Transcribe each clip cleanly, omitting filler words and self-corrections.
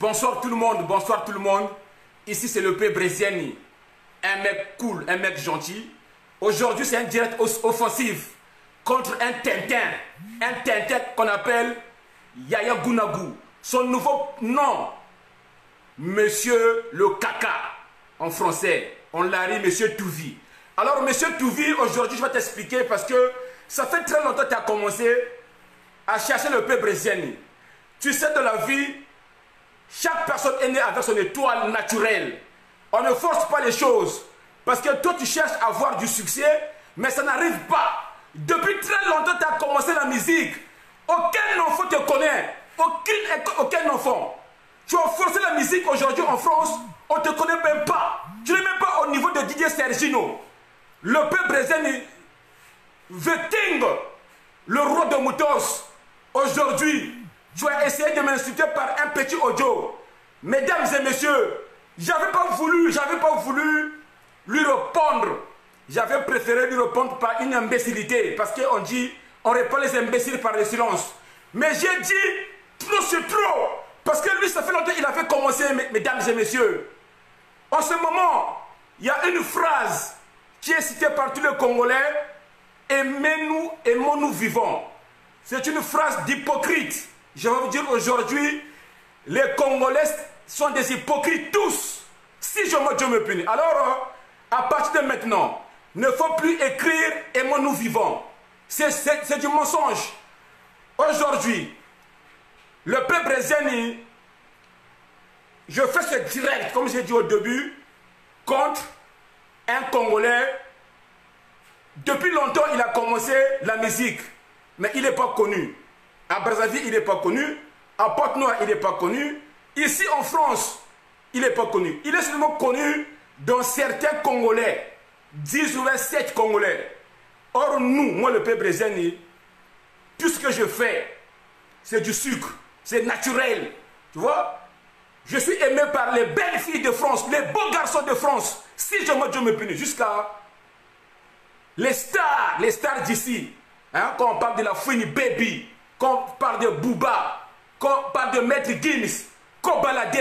Bonsoir tout le monde, bonsoir tout le monde. Ici c'est le P. Bresiani, un mec cool, un mec gentil. Aujourd'hui c'est un direct offensif contre un Tintin qu'on appelle Yaya Gounagu. Son nouveau nom, Monsieur le Caca, en français. On l'a dit Monsieur Touvi. Alors Monsieur Touvi, aujourd'hui je vais t'expliquer parce que ça fait très longtemps que tu as commencé à chercher le P. Bresiani. Tu sais, de la vie, chaque personne est née avec son étoile naturelle. On ne force pas les choses. Parce que toi, tu cherches à avoir du succès, mais ça n'arrive pas. Depuis très longtemps, tu as commencé la musique. Aucun enfant te connaît. Aucun enfant. Tu as forcé la musique aujourd'hui en France, on ne te connaît même pas. Tu n'es même pas au niveau de Didier Sergino. Le P. Bresiani, The King, le roi de Moutos. Aujourd'hui, tu as essayé de m'insulter par un petit audio. Mesdames et messieurs, j'avais pas voulu lui répondre. J'avais préféré lui répondre par une imbécilité. Parce qu'on dit, on répond les imbéciles par le silence. Mais j'ai dit, trop c'est trop. Parce que lui, ça fait longtemps qu'il avait commencé, mesdames et messieurs. En ce moment, il y a une phrase qui est citée par tous les Congolais. Aimez-nous, aimons-nous vivants. C'est une phrase d'hypocrite. Je vais vous dire aujourd'hui, les Congolais sont des hypocrites tous. Si Dieu me punit. Alors, à partir de maintenant, ne faut plus écrire « aimons-nous vivants ». C'est du mensonge. Aujourd'hui, le P. Bresiani, je fais ce direct, comme j'ai dit au début, contre un Congolais. Depuis longtemps, il a commencé la musique, mais il n'est pas connu. À Brazzaville, il n'est pas connu. À Pointe-Noire, il n'est pas connu. Ici, en France, il n'est pas connu. Il est seulement connu dans certains Congolais. 10 ou 7 Congolais. Or, nous, moi, le P. Bresiani, tout ce que je fais, c'est du sucre. C'est naturel. Tu vois? Je suis aimé par les belles filles de France, les beaux garçons de France. Si Dieu me punit, jusqu'à les stars d'ici. Hein, quand on parle de la Fouini Baby, quand on parle de Booba, quand on parle de Maître Gims, Kobalade,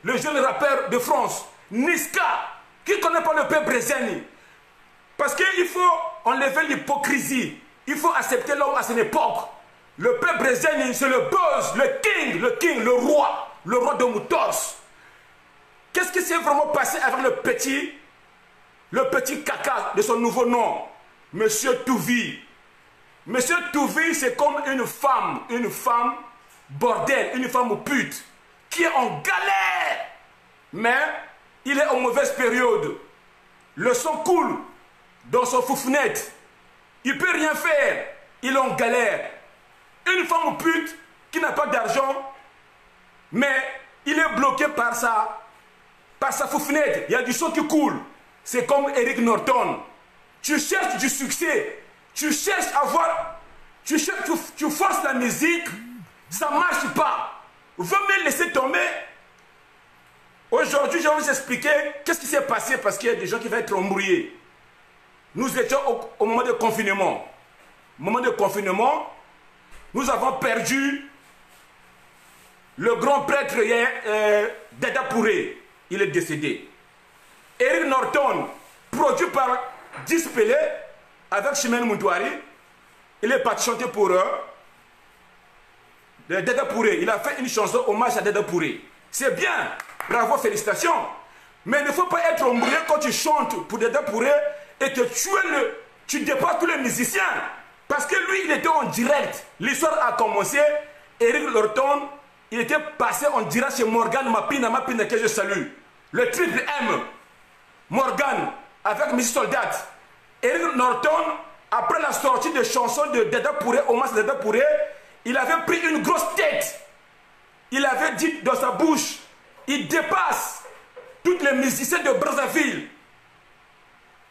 le jeune rappeur de France, Niska, qui ne connaît pas le P. Bresiani. Parce qu'il faut enlever l'hypocrisie. Il faut accepter l'homme à son époque. Le P. Bresiani, c'est le boss, le king, le roi de Moutos. Qu'est-ce qui s'est vraiment passé avec le petit caca de son nouveau nom, Monsieur Touvi? Monsieur Touvi, c'est comme une femme bordel, une femme pute, qui est en galère. Mais il est en mauvaise période. Le sang coule dans son foufounette. Il ne peut rien faire. Il est en galère. Une femme pute qui n'a pas d'argent, mais il est bloqué par sa foufounette. Il y a du sang qui coule. C'est comme Eric Norton. Tu cherches du succès. Tu cherches à voir. Tu forces la musique. Ça ne marche pas. Vaut mieux laisser tomber. Aujourd'hui, je vais vous expliquer qu'est-ce qui s'est passé parce qu'il y a des gens qui vont être embrouillés. Nous étions au moment de confinement. Au moment de confinement, nous avons perdu le grand prêtre Dada Pouré. Il est décédé. Eric Norton, produit par Dispelé, avec Chimène Moutouari, il est parti chanter pour eux. Dada Pouré, il a fait une chanson hommage à Dada Pouré. C'est bien, bravo, félicitations. Mais il ne faut pas être embrouillé quand tu chantes pour Dada Pouré et que tu dépasses tous les musiciens. Parce que lui, il était en direct. L'histoire a commencé. Eric Norton, il était passé en direct chez Morgan Mapina que je salue. Le triple M. Morgan, avec Miss Soldat. Eric Norton, après la sortie de chansons de Dada Pouré, hommage à Dada Pouré, il avait pris une grosse tête. Il avait dit dans sa bouche, il dépasse toutes les musiciens de Brazzaville.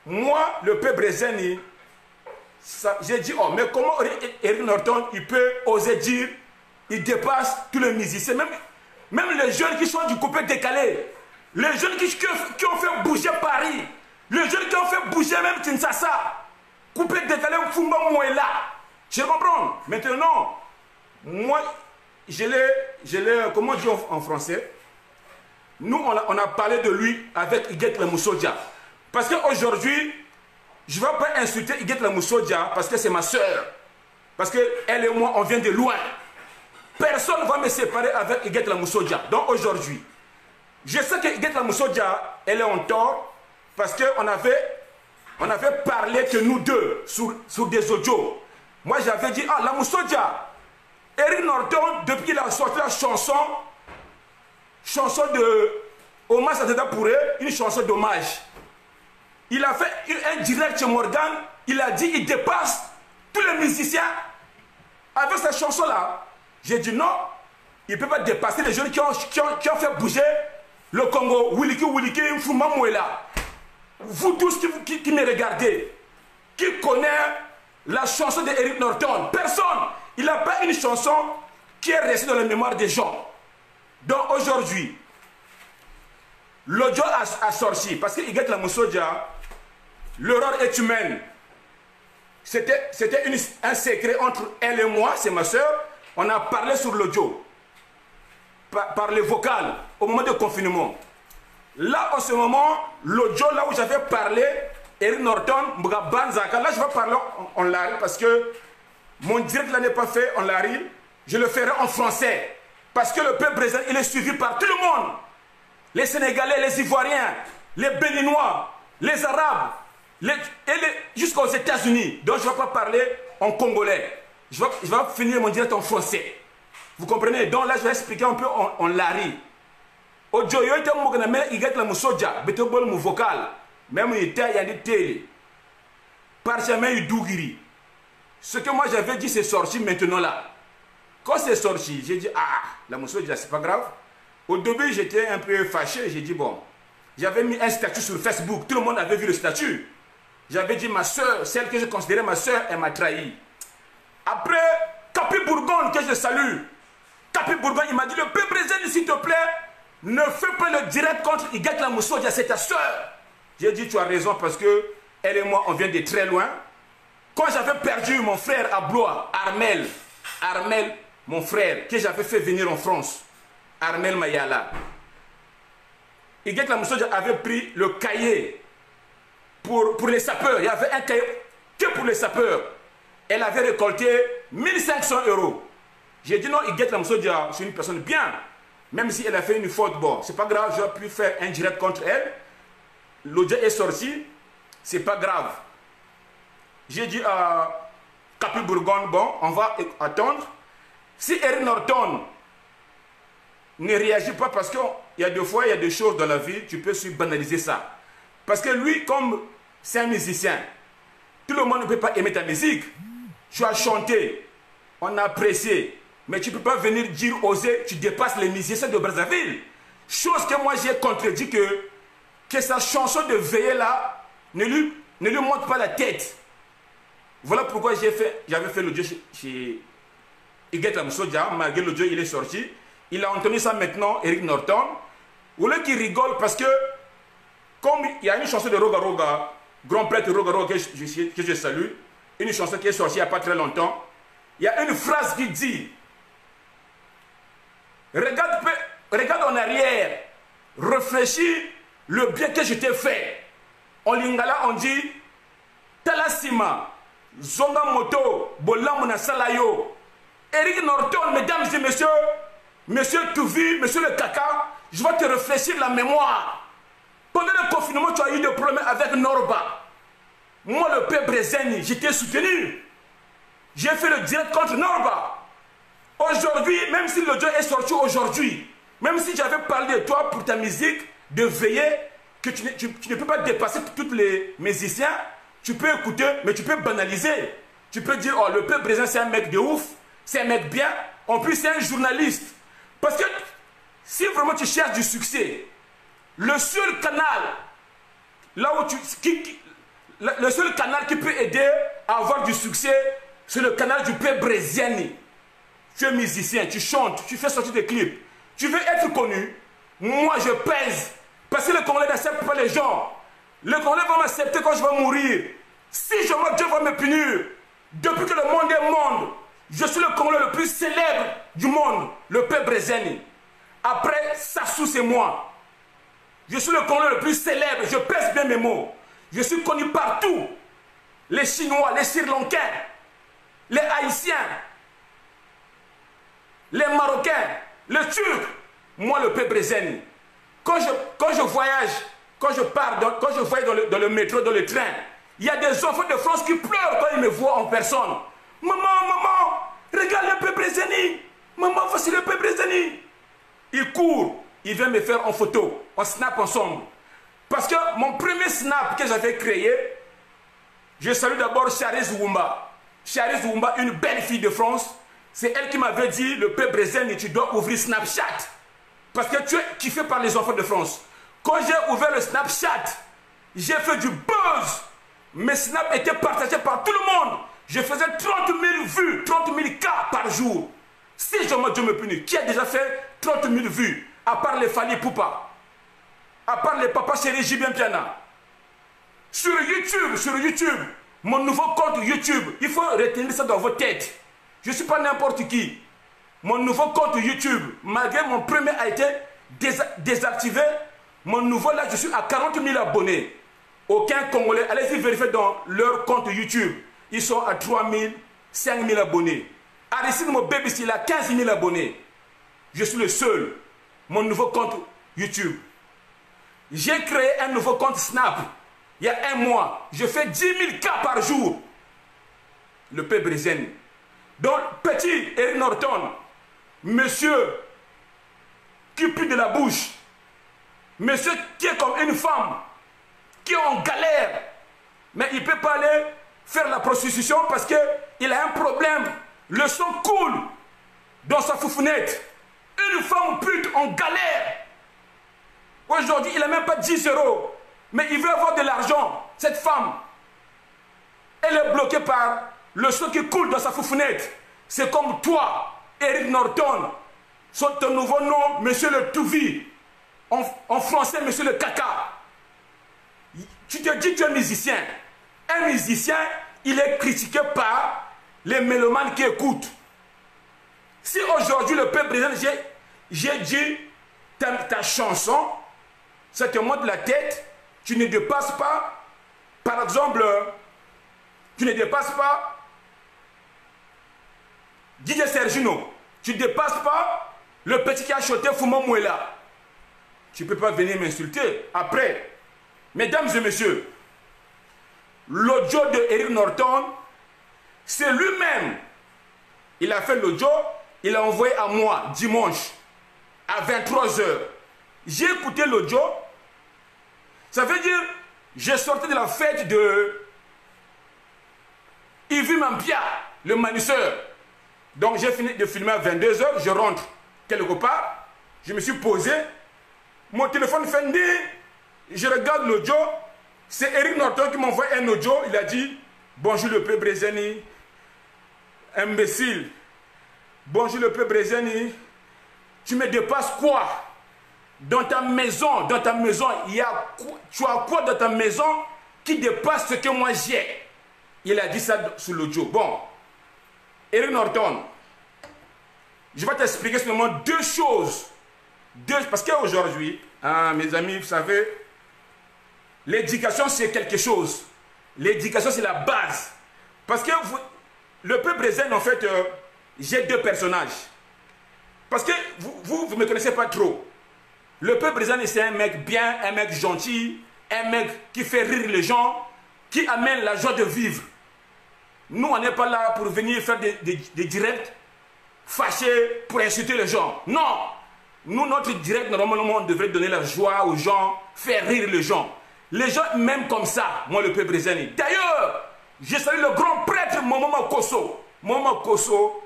Moi, le P. Bresiani, j'ai dit, oh, mais comment Eric Norton, il peut oser dire, il dépasse tous les musiciens, même les jeunes qui sont du coupé décalé, les jeunes qui ont fait bouger Paris, les jeunes qui ont fait bouger même Kinshasa, coupé décalé, Fumba Mouela. Je comprends. Maintenant, moi, comment dire en français? Nous, on a parlé de lui avec Iguette Lamoussodia. Parce qu'aujourd'hui, je ne vais pas insulter Iguette Lamoussodia parce que c'est ma soeur. Parce qu'elle et moi, on vient de loin. Personne ne va me séparer avec Iguette Lamoussodia. Donc aujourd'hui, je sais que Iguette Lamoussodia, elle est en tort parce qu'on avait parlé que nous deux sur des audios. Moi, j'avais dit, ah, Lamoussodia, Eric Norton, depuis qu'il a sorti la chanson de hommage à Dada Pouré, une chanson d'hommage. Il a fait un direct chez Morgan, il a dit, il dépasse tous les musiciens avec cette chanson-là. J'ai dit non, il ne peut pas dépasser les jeunes qui ont fait bouger le Congo. Wiliki, Mfuma Mouela. Vous tous qui me regardez, qui connaît la chanson d'Eric Norton, personne. Il n'a pas une chanson qui est restée dans la mémoire des gens. Donc aujourd'hui, l'audio a sorti parce que Iguette Lamoussodia, l'erreur est humaine. C'était un secret entre elle et moi, c'est ma soeur. On a parlé sur l'audio, par les vocales, au moment du confinement. Là, en ce moment, l'audio, là où j'avais parlé, Eric Norton, Mbouga Banzaka, là, je vais parler en lari parce que mon direct là n'est pas fait en lari. Je le ferai en français. Parce que le peuple brésilien, il est suivi par tout le monde. Les Sénégalais, les Ivoiriens, les Béninois, les Arabes, jusqu'aux États-Unis. Donc, je ne vais pas parler en congolais. Je vais finir mon direct en français. Vous comprenez? Donc là, je vais expliquer un peu en lari. Audio, il y a un Lamoussodia, betobol mon vocal. Même il y a des télé. Parchemin et Dougiri. Ce que moi j'avais dit, c'est sorti maintenant là. Quand c'est sorti, j'ai dit, ah, Lamoussodia, c'est pas grave. Au début, j'étais un peu fâché. J'ai dit, bon, j'avais mis un statut sur Facebook. Tout le monde avait vu le statut. J'avais dit, ma soeur, celle que je considérais ma soeur, elle m'a trahi. Après, Capi Bourgogne, que je salue, Capi Bourgogne, il m'a dit, le peuple brésilien, s'il te plaît, ne fais pas le direct contre Iguette Lamoussodia, c'est ta soeur. J'ai dit, tu as raison, parce que elle et moi, on vient de très loin. Quand j'avais perdu mon frère à Blois, Armel, mon frère, que j'avais fait venir en France, Armel Mayala, Iguette Lamoussodia avait pris le cahier pour les sapeurs. Il y avait un cahier que pour les sapeurs. Elle avait récolté 1500 €. J'ai dit non, Iguette Lamoussodia, c'est une personne bien. Même si elle a fait une faute, bon, c'est pas grave, j'aurais pu faire un direct contre elle. L'audio est sorti, c'est pas grave. J'ai dit à Capi Bourgogne, bon, on va attendre. Si Eric Norton ne réagit pas, parce qu'il y a des fois, il y a des choses dans la vie, tu peux banaliser ça. Parce que lui, comme c'est un musicien, tout le monde ne peut pas aimer ta musique. Tu as chanté, on a apprécié, mais tu ne peux pas venir dire, oser, tu dépasses les musiciens de Brazzaville. Chose que moi j'ai contredit que sa chanson de veiller là ne lui monte pas la tête. Voilà pourquoi j'avais fait l'audio chez Iguette Lamoussodia, malgré l'audio il est sorti. Il a entendu ça maintenant, Eric Norton. Vous voulez qu'il rigole parce que, comme il y a une chanson de Roga Roga, Grand Prêtre Roga Roga que je salue, une chanson qui est sortie il n'y a pas très longtemps, il y a une phrase qui dit, regarde en arrière, réfléchis le bien que je t'ai fait. En lingala on dit, Talasima, Zonga Moto, Bolamuna Salayo. Eric Norton, mesdames et messieurs, monsieur Touvi, monsieur le Kaka, je vais te réfléchir la mémoire. Pendant le confinement, tu as eu des problèmes avec Norba. Moi, le père Brezeni, je t'ai soutenu. J'ai fait le direct contre Norba. Aujourd'hui, même si l'audio est sorti aujourd'hui, même si j'avais parlé de toi pour ta musique, de veiller, que tu ne peux pas dépasser tous les musiciens, tu peux écouter, mais tu peux banaliser. Tu peux dire, oh, le père Brezeni, c'est un mec de ouf, c'est un mec bien, en plus, c'est un journaliste. Parce que si vraiment tu cherches du succès, le seul canal, là où le seul canal qui peut aider à avoir du succès, c'est le canal du père Breziani. Tu es musicien, tu chantes, tu fais sortir des clips. Tu veux être connu, moi je pèse. Parce que le Congolais n'accepte pas les gens. Le Congolais va m'accepter quand je vais mourir. Si je meurs, Dieu va me punir. Depuis que le monde est monde, Je suis le Congolais le plus célèbre du monde, le peuple Brezeni. Après Sassou, c'est moi. Je suis le Congolais le plus célèbre, je pèse bien mes mots. Je suis connu partout. Les Chinois, les Sri Lankais, les Haïtiens, les Marocains, les Turcs. Moi, le peuple Brezeni. Quand je voyage, quand je pars, quand je voyage dans le métro, dans le train, il y a des enfants de France qui pleurent quand ils me voient en personne. Maman, maman, regarde le peuple Brezeni. Maman, voici le peuple Brezeni. Ils courent, ils viennent me faire en photo, on snap ensemble. Parce que mon premier snap que j'avais créé, je salue d'abord Charis Wumba. Charis Wumba, une belle fille de France. C'est elle qui m'avait dit, le peuple Brezeni, tu dois ouvrir Snapchat. Parce que tu es kiffé par les enfants de France. Quand j'ai ouvert le Snapchat, j'ai fait du buzz. Mes snaps étaient partagés par tout le monde. Je faisais 30 000 vues, 30 000 cas par jour. Si Dieu me punit, qui a déjà fait 30 000 vues, à part les Fali Poupa, à part les papas chéris Jibien Piana. Sur YouTube, mon nouveau compte YouTube, il faut retenir ça dans vos têtes. Je ne suis pas n'importe qui. Mon nouveau compte YouTube, malgré mon premier a été désactivé, mon nouveau là, je suis à 40 000 abonnés. Aucun Congolais, allez-y vérifier dans leur compte YouTube. Ils sont à 3 000, 5 000 abonnés. Aristide Mobébis, il a 15 000 abonnés. Je suis le seul. Mon nouveau compte YouTube. J'ai créé un nouveau compte Snap. Il y a un mois. Je fais 10 000 cas par jour. Le peuple Brezeni. Donc, petit Eric Norton, monsieur qui pue de la bouche, monsieur qui est comme une femme, qui est en galère, mais il ne peut pas aller faire la prostitution parce qu'il a un problème. Le sang coule dans sa foufounette. Une femme pute en galère. Aujourd'hui, il n'a même pas 10 €. Mais il veut avoir de l'argent. Cette femme, elle est bloquée par le sang qui coule dans sa foufounette. C'est comme toi, Eric Norton. Ton nouveau nom, monsieur le Touvi. En français, monsieur le Caca. Tu te dis que tu es musicien. Un musicien, il est critiqué par les mélomanes qui écoutent. Si aujourd'hui le peuple Brezeni, j'ai dit ta chanson, ça te monte la tête, tu ne dépasses pas, par exemple, tu ne dépasses pas Didier Sergino, tu ne dépasses pas le petit qui a chanté Fuma Mouela. Tu ne peux pas venir m'insulter. Après, mesdames et messieurs, l'audio de Eric Norton, c'est lui-même. Il a fait l'audio, il a envoyé à moi dimanche à 23 h. J'ai écouté l'audio. Ça veut dire, j'ai sorti de la fête de Yves Mampia, le manisseur. Donc j'ai fini de filmer à 22 h, je rentre quelque part, je me suis posé, mon téléphone fait ding, je regarde l'audio, c'est Eric Norton qui m'envoie un audio, il a dit « Bonjour le peuple Brezeni, imbécile, bonjour le peuple Brezeni, tu me dépasses quoi? Dans ta maison, il y a quoi, tu as quoi dans ta maison qui dépasse ce que moi j'ai ?» Il a dit ça sur l'audio. Bon, Eric Norton, je vais t'expliquer seulement deux choses. Parce qu'aujourd'hui, mes amis, vous savez, l'éducation c'est quelque chose. L'éducation c'est la base. Parce que le peuple Brezeni, en fait, j'ai deux personnages. Parce que vous ne me connaissez pas trop. Le peuple Brezeni, c'est un mec bien, un mec gentil, un mec qui fait rire les gens, qui amène la joie de vivre. Nous, on n'est pas là pour venir faire des directs fâchés pour insulter les gens. Non! Nous, notre direct, normalement, on devrait donner la joie aux gens, faire rire les gens. Les gens m'aiment comme ça, moi, le peuple Brezeni. D'ailleurs, je salue le grand prêtre Momo Kosso. Momo Kosso,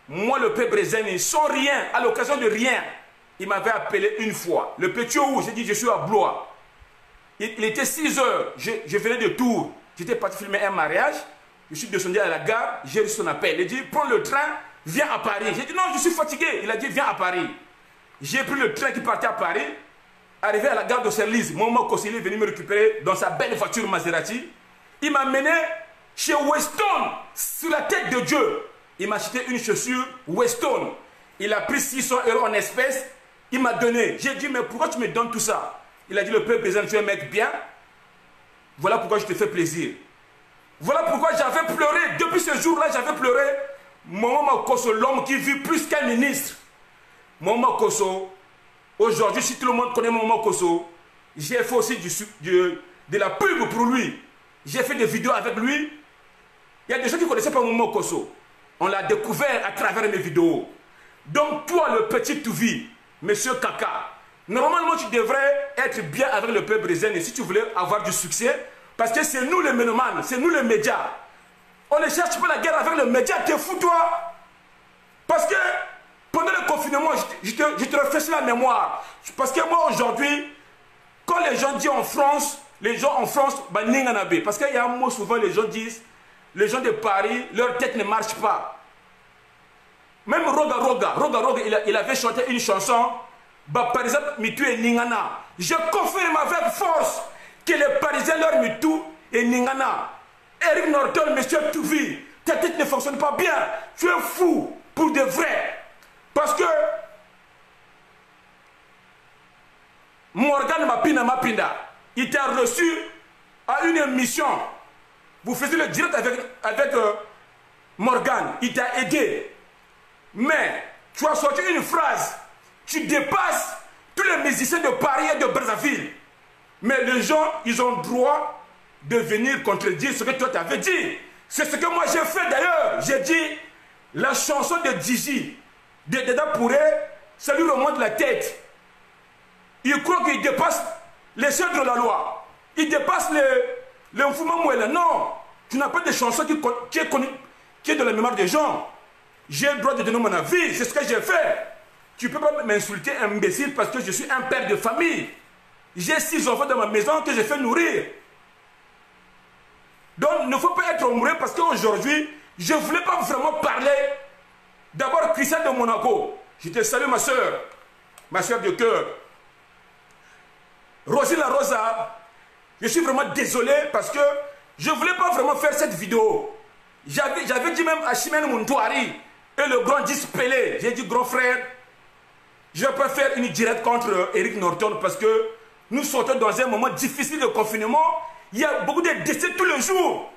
moi, le peuple Brezeni, sans rien, à l'occasion de rien, il m'avait appelé une fois. Le petit où j'ai dit, je suis à Blois. Il était 6 h, je venais de Tours. J'étais parti filmer un mariage. Je suis descendu à la gare, j'ai reçu son appel. Il a dit, prends le train, viens à Paris. J'ai dit, non, je suis fatigué. Il a dit, viens à Paris. J'ai pris le train qui partait à Paris. Arrivé à la gare de Serlise, Momo Kosso est venu me récupérer dans sa belle voiture Maserati. Il m'a mené chez Weston, sur la tête de Dieu. il m'a acheté une chaussure Weston. Il a pris 600 € en espèces. Il m'a donné. J'ai dit, mais pourquoi tu me donnes tout ça? Il a dit, le peuple président, tu es un mec bien. Voilà pourquoi je te fais plaisir. Voilà pourquoi j'avais pleuré. Depuis ce jour-là, j'avais pleuré. Momo Kosso, l'homme qui vit plus qu'un ministre. Momo Kosso, aujourd'hui, si tout le monde connaît Momo Kosso, j'ai fait aussi de la pub pour lui. J'ai fait des vidéos avec lui. Il y a des gens qui ne connaissaient pas Momo Kosso. On l'a découvert à travers mes vidéos. Donc toi, le petit Touvi, monsieur Kaka, normalement tu devrais être bien avec le peuple brésilien si tu voulais avoir du succès. Parce que c'est nous les mélomanes, c'est nous les médias. On ne cherche pas la guerre avec le média, t'es fou toi. Parce que pendant le confinement, je te rafraîchis la mémoire. Parce que moi aujourd'hui, quand les gens disent en France, bah, Ninganabe. Parce qu'il y a un mot souvent, les gens disent, les gens de Paris, leur tête ne marche pas. Même Roga, il avait chanté une chanson, bah, par exemple, Mitu et Ningana. Je confirme avec force que les Parisiens leur Mitu et Ningana. Eric Norton, monsieur Touvi, ta tête ne fonctionne pas bien. Tu es fou pour de vrai. Parce que Morgan Mapinda, il t'a reçu à une émission. Vous faisiez le direct avec Morgan. Il t'a aidé. Mais tu as sorti une phrase. Tu dépasses tous les musiciens de Paris et de Brazzaville. Mais les gens, ils ont droit de venir contredire ce que toi t'avais dit. C'est ce que moi j'ai fait d'ailleurs. J'ai dit, la chanson de Djidji, de Dada Pouré, ça lui remonte la tête. Il croit qu'il dépasse les chefs de la loi. Il dépasse les Mfuma Mouela. Non, tu n'as pas de chanson qui est dans la mémoire des gens. J'ai le droit de donner mon avis, c'est ce que j'ai fait. Tu ne peux pas m'insulter imbécile parce que je suis un père de famille. J'ai 6 enfants dans ma maison que j'ai fait nourrir. Donc, il ne faut pas être amoureux parce qu'aujourd'hui, je ne voulais pas vraiment parler. D'abord, Christian de Monaco. Je te salue, ma soeur de cœur. Rosie La Rosa, je suis vraiment désolé parce que je ne voulais pas vraiment faire cette vidéo. J'avais dit même à Chimène Muntouari et le grand Dispelé, j'ai dit, grand frère, je ne vais pas faire une directe contre Eric Norton parce que nous sortons dans un moment difficile de confinement. Il y a beaucoup de décès tous les jours.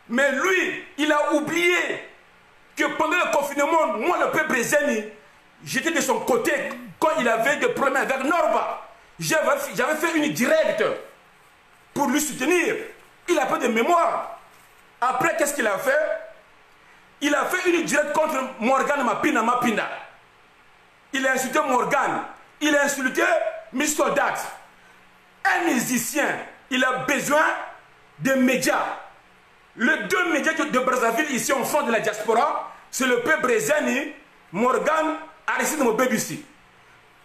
Mais lui, il a oublié que pendant le confinement, moi, le peuple brésilien, j'étais de son côté quand il avait des problèmes avec Norba. J'avais fait une directe pour lui soutenir. Il n'a pas de mémoire. Après, qu'est-ce qu'il a fait? Il a fait une directe contre Morgan Mapinda. Il a insulté Morgan. Il a insulté Miss Soldat. Un musicien, il a besoin de médias. Les 2 médias de Brazzaville ici en France de la diaspora, c'est le peuple brésilien, Morgan, Aristide Mobébussi.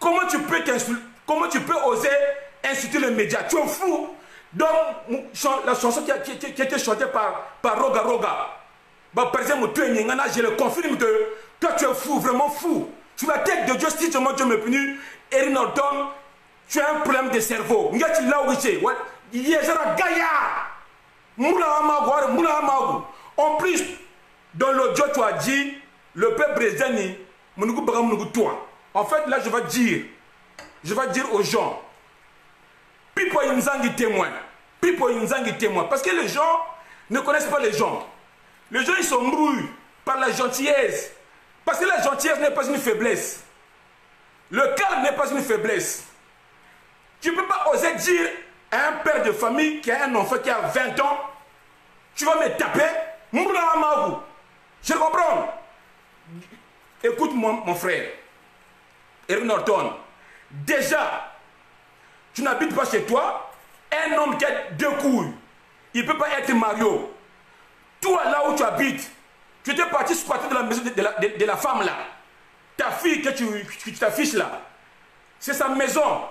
Comment tu peux oser insulter les médias? Tu es fou. Donc, la chanson qui a été chantée par Roga, bah, par exemple, je le confirme que toi tu es fou, vraiment fou. Sur la tête de Dieu, si Dieu me punit, Eric Norton, tu as un problème de cerveau. En plus, dans l'audio, tu as dit, le peuple brésilien, en fait, là, je vais dire aux gens, Pipo Inzangi témoin. Parce que les gens ne connaissent pas les gens. Les gens, ils sont mouillés par la gentillesse. Parce que la gentillesse n'est pas une faiblesse. Le calme n'est pas une faiblesse. Tu ne peux pas oser dire à un père de famille qui a un enfant qui a 20 ans, tu vas me taper, je comprends. Écoute-moi, mon frère, Eric Norton, déjà, tu n'habites pas chez toi, un homme qui a 2 couilles, il ne peut pas être Mario. Toi, là où tu habites, tu étais parti squatter dans la maison de la femme là. Ta fille que tu t'affiches là, c'est sa maison.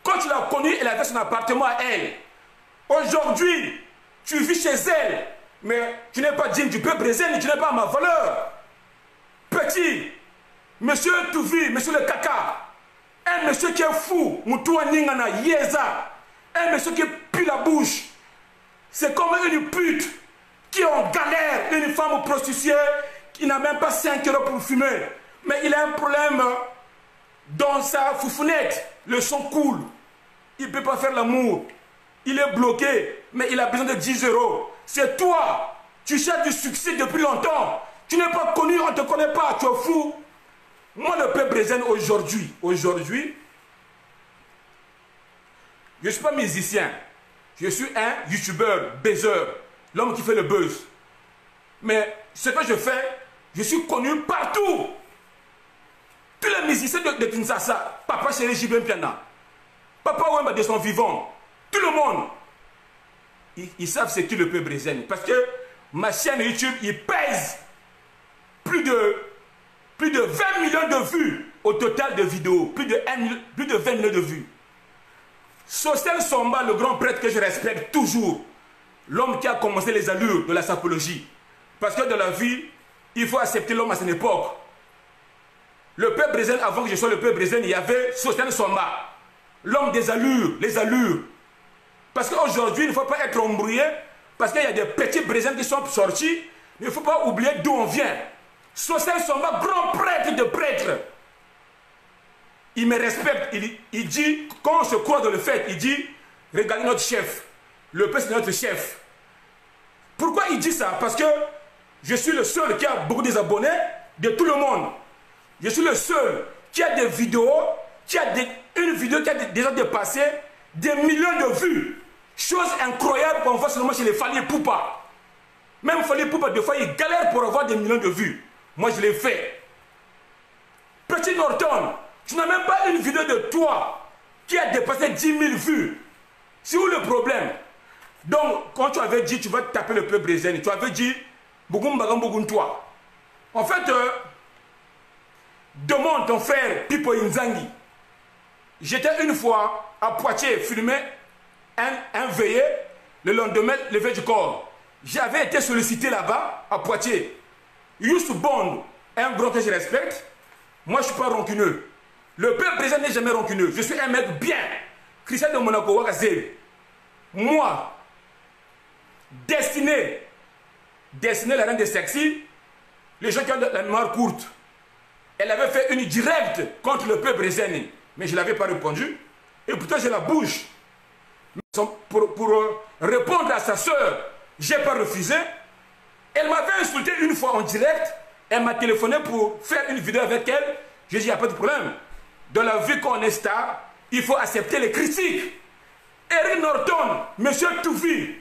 Quand tu l'as connue, elle avait son appartement à elle. Aujourd'hui, tu vis chez elle, mais tu n'es pas digne du peuple brésilien, tu n'es pas à ma valeur. Petit, monsieur Touvi, monsieur le caca, un monsieur qui est fou, Moutoua Ningana, Yeza, un monsieur qui pue la bouche. C'est comme une pute qui est en galère, une femme prostituée qui n'a même pas 5 euros pour fumer. Mais il a un problème dans sa foufounette. Le son coule. Il ne peut pas faire l'amour. Il est bloqué, mais il a besoin de 10 euros. C'est toi. Tu cherches du succès depuis longtemps. Tu n'es pas connu, on ne te connaît pas. Tu es fou. Moi, le peuple brésilien, aujourd'hui, je ne suis pas musicien. Je suis un youtubeur, buzzer, l'homme qui fait le buzz. Mais ce que je fais, je suis connu partout. Tous les musiciens de Kinshasa, Papa Chéri Jibin Piana, Papa Wemba de son vivant, tout le monde, ils savent ce qu'est le peuple brésilien. Parce que ma chaîne YouTube, il pèse plus de 20 millions de vues au total de vidéos. Plus de 20 millions de vues. Sosthène Somba, le grand prêtre que je respecte toujours, l'homme qui a commencé les allures de la sapologie. Parce que dans la vie, il faut accepter l'homme à son époque. Le peuple brésilien, avant que je sois le peuple brésilien, il y avait Sosthène Somba, l'homme des allures, les allures. Parce qu'aujourd'hui, il ne faut pas être embrouillé, parce qu'il y a des petits brésiliens qui sont sortis, mais il ne faut pas oublier d'où on vient. Sosthène Somba, grand prêtre de prêtres. Il me respecte, il dit, quand on se croit dans le fait, il dit, regardez notre chef, le peuple c'est notre chef. Pourquoi il dit ça? Parce que je suis le seul qui a beaucoup d'abonnés de tout le monde. Je suis le seul qui a des vidéos, une vidéo qui a déjà dépassé des millions de vues. Chose incroyable qu'on voit seulement chez les Fally Ipupa. Même Fally Ipupa, des fois, il galère pour avoir des millions de vues. Moi, je l'ai fait. Petit Norton, tu n'as même pas une vidéo de toi qui a dépassé 10 000 vues. C'est où le problème? Donc, quand tu avais dit, tu vas taper le peuple brésilien, tu avais dit, Bougoum Bagam Bougoum toi. En fait, demande ton frère Pipo Inzangi. J'étais une fois à Poitiers, filmé un veillé, le lendemain, levé du corps. J'avais été sollicité là-bas, à Poitiers. Youssou Bond, un grand que je respecte, moi je ne suis pas rancuneux. Le peuple brésilien n'est jamais rancuneux. Je suis un mec bien. Christian de Monaco, Wakazé. Moi, destiné la reine des sexy, les gens qui ont la mémoire courte. Elle avait fait une directe contre le peuple brésilien. Mais je ne l'avais pas répondu. Et pourtant, j'ai la bouche. Pour répondre à sa soeur, je n'ai pas refusé. Elle m'avait insulté une fois en direct. Elle m'a téléphoné pour faire une vidéo avec elle. J'ai dit, il n'y a pas de problème. Dans la vie qu'on est star, il faut accepter les critiques. Eric Norton, monsieur Touvi,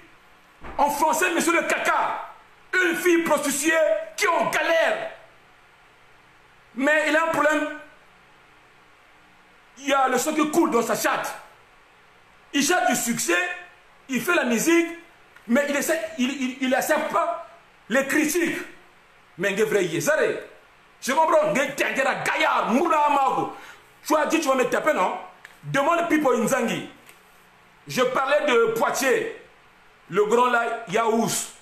en français, monsieur le caca, une fille prostituée qui est en galère. Mais il a un problème. Il y a le sang qui coule dans sa chatte. Il cherche du succès, il fait la musique, mais il n'accepte pas les critiques. Mais il est vrai, je comprends. Gaillard, Moula Amago. Tu as dit tu vas me taper, non? Demande Pipo Inzangi. Je parlais de Poitiers, le grand là, Yaous.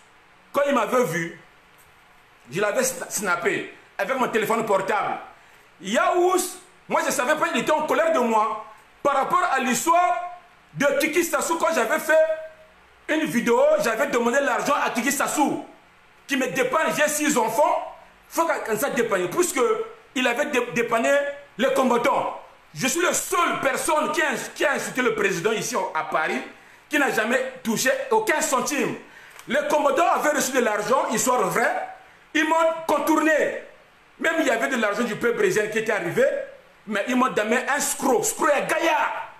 Quand il m'avait vu, je l'avais snappé avec mon téléphone portable. Yaous, moi je ne savais pas, il était en colère de moi par rapport à l'histoire de Kiki Sassou. Quand j'avais fait une vidéo, j'avais demandé l'argent à Kiki Sassou qui me dépanne. J'ai 6 enfants, il faut que ça dépanne, puisqu'il avait dépanné les combattants. Je suis la seule personne qui a insulté le président ici à Paris, qui n'a jamais touché aucun centime. Les combattants avaient reçu de l'argent, histoire vraie, ils m'ont contourné. Même il y avait de l'argent du peuple brésilien qui était arrivé, mais ils m'ont donné un scroc et gaillard.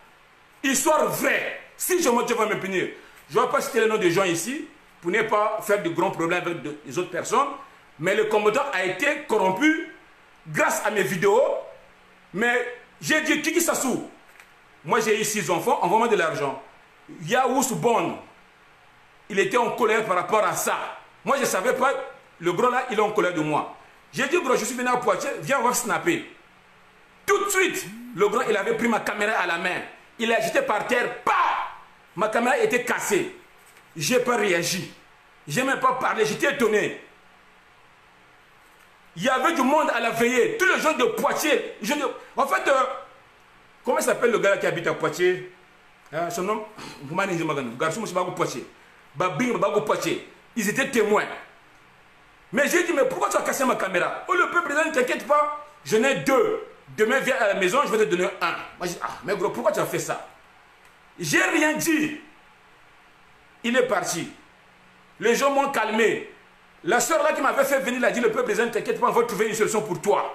Histoire vraie. Si je monte, Dieu va me punir. Je ne vais pas citer le nom des gens ici, pour ne pas faire de grands problèmes avec les autres personnes, mais le combattant a été corrompu grâce à mes vidéos, mais j'ai dit Kiki Sassou, moi j'ai eu 6 enfants, envoie-moi de l'argent. Yaous Bond, il était en colère par rapport à ça. Moi je ne savais pas, le gros là, il est en colère de moi. J'ai dit gros, je suis venu à Poitiers, viens on va snapper. Tout de suite, le grand, il avait pris ma caméra à la main. Il l'a jeté par terre, pas. Ma caméra était cassée. Je n'ai pas réagi. Je n'ai même pas parlé, j'étais étonné. Il y avait du monde à la veillée. Tous les gens de Poitiers. En fait, comment s'appelle le gars qui habite à Poitiers? Son nom? Garçon, Poitiers. Babing, Poitiers. Ils étaient témoins. Mais j'ai dit, mais pourquoi tu as cassé ma caméra? Oh, le peuple président, ne t'inquiète pas, j'en ai deux. Demain, viens à la maison, je vais te donner un. Moi, je dis, ah, mais gros, pourquoi tu as fait ça? J'ai rien dit. Il est parti. Les gens m'ont calmé. La soeur là qui m'avait fait venir, elle a dit, le peuple président, ne t'inquiète pas, on va trouver une solution pour toi.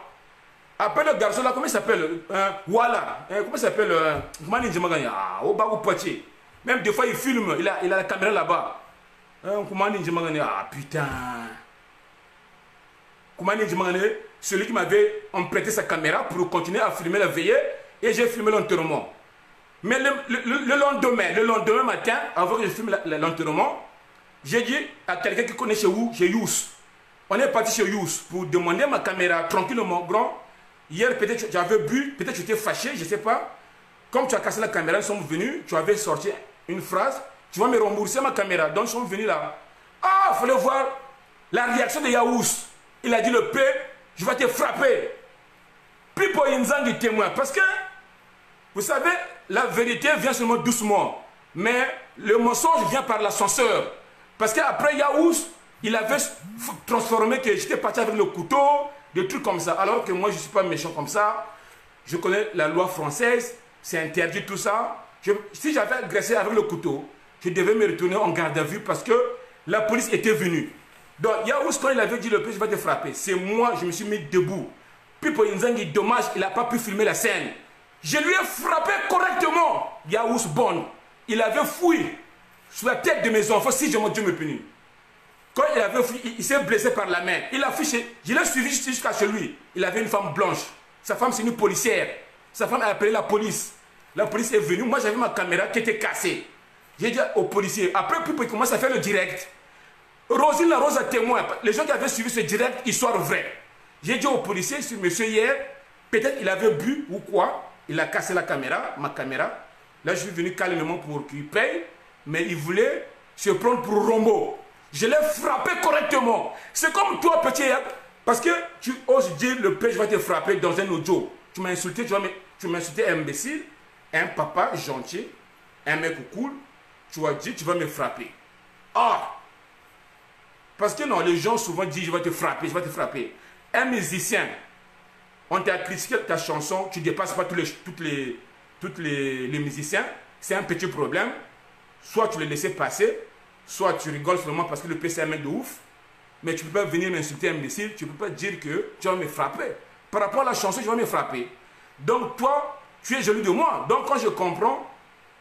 Après le garçon là, comment il s'appelle? Voilà. Comment il s'appelle? Même des fois, il filme, il a la caméra là-bas. Ah putain. Celui qui m'avait emprunté sa caméra pour continuer à filmer la veillée, et j'ai filmé l'enterrement. Mais le lendemain matin, avant que je filme l'enterrement, j'ai dit à quelqu'un qui connaît chez Yous. On est parti chez Yous pour demander ma caméra tranquillement. Grand, hier peut-être j'avais bu, peut-être j'étais fâché, je ne sais pas. Comme tu as cassé la caméra, ils sont venus, tu avais sorti une phrase, tu vas me rembourser ma caméra. Donc ils sont venus là. Ah, il fallait voir la réaction de Yaous. Il a dit, le P, je vais te frapper. Puis pour Inzan du témoin. Parce que, vous savez, la vérité vient seulement doucement. Mais le mensonge vient par l'ascenseur. Parce qu'après Yaous, il avait transformé que j'étais parti avec le couteau, des trucs comme ça. Alors que moi, je ne suis pas méchant comme ça. Je connais la loi française, c'est interdit tout ça. Si j'avais agressé avec le couteau, je devais me retourner en garde à vue parce que la police était venue. Donc, Yaous, quand il avait dit le peuple, je vais te frapper, c'est moi, je me suis mis debout. Puis pour Inzangi, dommage, il n'a pas pu filmer la scène. Je lui ai frappé correctement. Yaous Bond, il avait fouillé sur la tête de mes enfants, si je mon Dieu me punit. Quand il avait fouillé, il s'est blessé par la main. Il a fiché, je l'ai suivi jusqu'à chez lui. Il avait une femme blanche. Sa femme, c'est une policière. Sa femme a appelé la police. La police est venue. Moi, j'avais ma caméra qui était cassée. J'ai dit aux policiers, après, puis il commence à faire le direct. Rosine la Rose a témoin. Les gens qui avaient suivi ce direct, histoire vraie. J'ai dit aux policiers, ce monsieur hier, peut-être il avait bu ou quoi. Il a cassé la caméra, ma caméra. Là, je suis venu calmement pour qu'il paye. Mais il voulait se prendre pour Rombo. Je l'ai frappé correctement. C'est comme toi, petit. Parce que tu oses dire, le père, je vais te frapper dans un audio. Tu m'as insulté, tu m'as insulté un imbécile, un papa gentil, un mec cool. Tu as dit, tu vas me frapper. Ah! Parce que non, les gens souvent disent, je vais te frapper, je vais te frapper. Un musicien, on t'a critiqué ta chanson, tu ne dépasses pas tous les musiciens. C'est un petit problème. Soit tu le laisses passer, soit tu rigoles seulement parce que le PC est un mec de ouf. Mais tu ne peux pas venir m'insulter un imbécile, tu ne peux pas dire que tu vas me frapper. Par rapport à la chanson, tu vas me frapper. Donc toi, tu es jaloux de moi. Donc quand je comprends,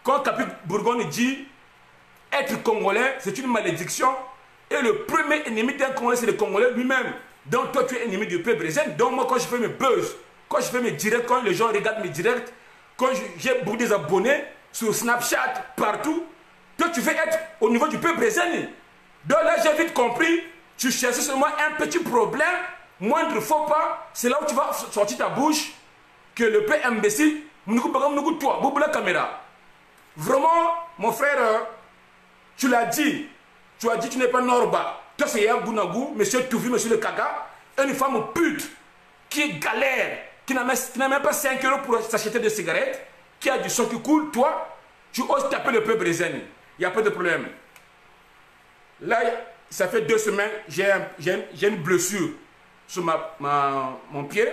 quand Capi Bourgogne dit être Congolais, c'est une malédiction. Et le premier ennemi d'un Congolais, c'est le Congolais lui-même. Donc toi, tu es ennemi du peuple brésilien. Donc moi, quand je fais mes buzz, quand je fais mes directs, quand les gens regardent mes directs, quand j'ai beaucoup des abonnés sur Snapchat, partout, toi, tu veux être au niveau du peuple brésilien. Donc là, j'ai vite compris, tu cherches seulement un petit problème, moindre faux pas, c'est là où tu vas sortir ta bouche, que le peuple imbécile, toi, boubou la caméra. Vraiment, mon frère, tu l'as dit. Tu as dit tu n'es pas Norba. Toi, c'est un Gounagou, monsieur Touvi, monsieur le Kaga, une femme pute qui galère, qui n'a même pas 5 € pour s'acheter des cigarettes, qui a du sang qui coule. Toi, tu oses taper le peuple brésilien. Il n'y a pas de problème. Là, ça fait 2 semaines, j'ai une blessure sur mon pied.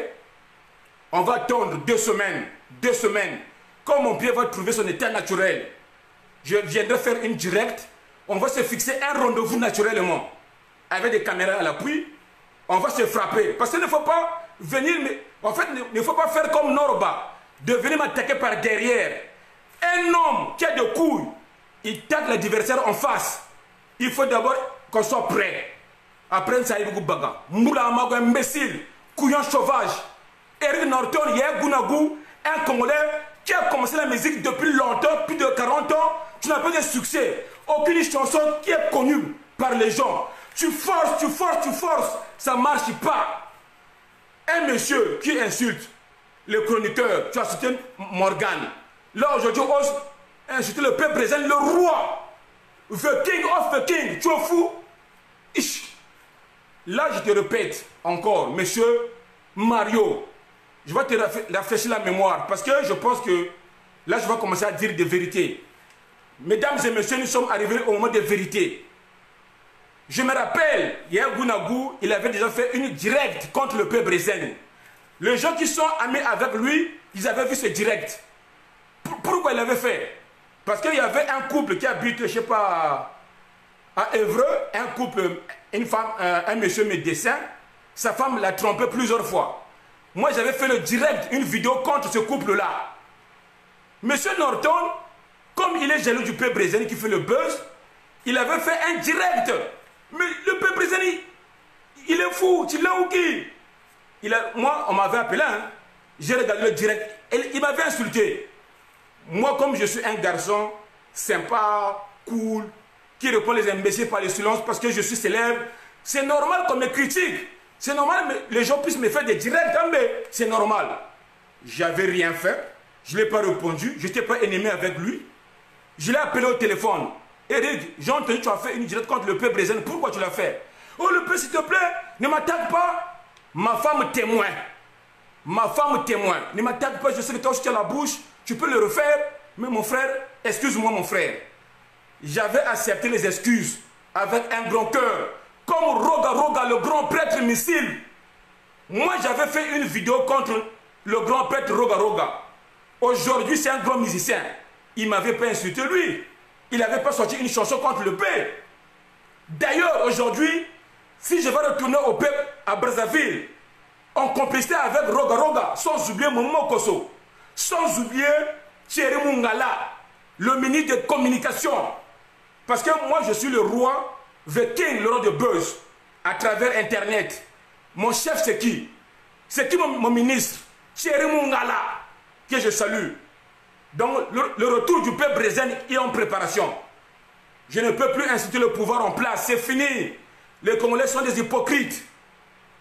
On va attendre 2 semaines. 2 semaines. Quand mon pied va trouver son état naturel, je viendrai faire une directe. On va se fixer un rendez-vous naturellement. Avec des caméras à l'appui. On va se frapper. Parce qu'il ne faut pas venir... En fait, il ne faut pas faire comme Norba. De venir m'attaquer par derrière. Un homme qui a des couilles, il tape l'adversaire en face. Il faut d'abord qu'on soit prêt. Après, ça y est, Baga. Moula Amago, imbécile. Couillon sauvage. Eric Norton, il y a un Gounagou, un Congolais qui a commencé la musique depuis longtemps, plus de 40 ans. Tu n'as pas de succès. Aucune chanson qui est connue par les gens. Tu forces, ça ne marche pas. Un monsieur qui insulte le chroniqueur, tu as cité Morgan. Là aujourd'hui, on ose insulter le peuple brésilien, le roi. The king of the king. Tu es fou? Ish. Là, je te répète encore, monsieur Mario, je vais te rafraîchir la mémoire parce que je pense que là, je vais commencer à dire des vérités. Mesdames et messieurs, nous sommes arrivés au moment des vérités. Je me rappelle, hier Gounagou, il avait déjà fait une directe contre le peuple brésilien. Les gens qui sont amis avec lui, ils avaient vu ce direct. Pourquoi il l'avait fait? Parce qu'il y avait un couple qui habite, je ne sais pas, à Évreux, un couple, une femme, un monsieur médecin. Sa femme l'a trompé plusieurs fois. Moi, j'avais fait le direct, une vidéo contre ce couple-là. Monsieur Norton, comme il est jaloux du peuple brésilien qui fait le buzz, il avait fait un direct. Mais le peuple brésilien, il est fou, tu l'as ou qui? Moi, on m'avait appelé, hein. J'ai regardé le direct. Il m'avait insulté. Moi, comme je suis un garçon sympa, cool, qui répond les imbéciles par le silence parce que je suis célèbre, c'est normal qu'on me critique. C'est normal que les gens puissent me faire des directs, hein, mais c'est normal. J'avais rien fait. Je ne l'ai pas répondu. Je n'étais pas ennemi avec lui. Je l'ai appelé au téléphone. Eric, j'ai entendu que tu as fait une directe contre le peuple brésilien. Pourquoi tu l'as fait? Oh, le peuple, s'il te plaît, ne m'attaque pas. Ma femme témoin. Ma femme témoin. Ne m'attaque pas. Je sais que toi aussi tu as la bouche. Tu peux le refaire. Mais mon frère, excuse-moi mon frère. J'avais accepté les excuses avec un grand cœur. Comme Roga Roga, le grand prêtre missile. Moi, j'avais fait une vidéo contre le grand prêtre Roga Roga. Aujourd'hui, c'est un grand musicien. Il ne m'avait pas insulté, lui. Il n'avait pas sorti une chanson contre le peuple. D'ailleurs, aujourd'hui, si je vais retourner au peuple à Brazzaville, en complicité avec Roga Roga, sans oublier Momo Kosso, sans oublier Thierry Mungala, le ministre de Communication. Parce que moi, je suis le roi, the king, le roi de buzz, à travers Internet. Mon chef, c'est qui? C'est qui mon ministre? Thierry Mungala, que je salue. Donc, le retour du peuple brésilien est en préparation. Je ne peux plus inciter le pouvoir en place. C'est fini. Les Congolais sont des hypocrites.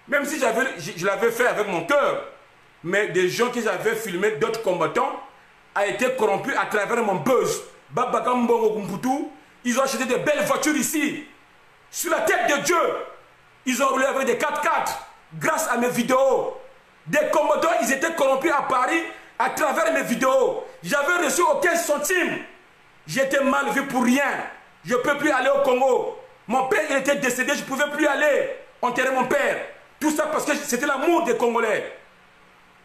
Même si je l'avais fait avec mon cœur. Mais des gens qui avaient filmé d'autres combattants ont été corrompus à travers mon buzz. Ils ont acheté des belles voitures ici. Sur la tête de Dieu. Ils ont roulé avec des 4x4. Grâce à mes vidéos. Des combattants, ils étaient corrompus à Paris à travers mes vidéos. J'avais reçu aucun centime. J'étais mal vu pour rien. Je ne peux plus aller au Congo. Mon père, il était décédé, je ne pouvais plus aller enterrer mon père. Tout ça parce que c'était l'amour des Congolais.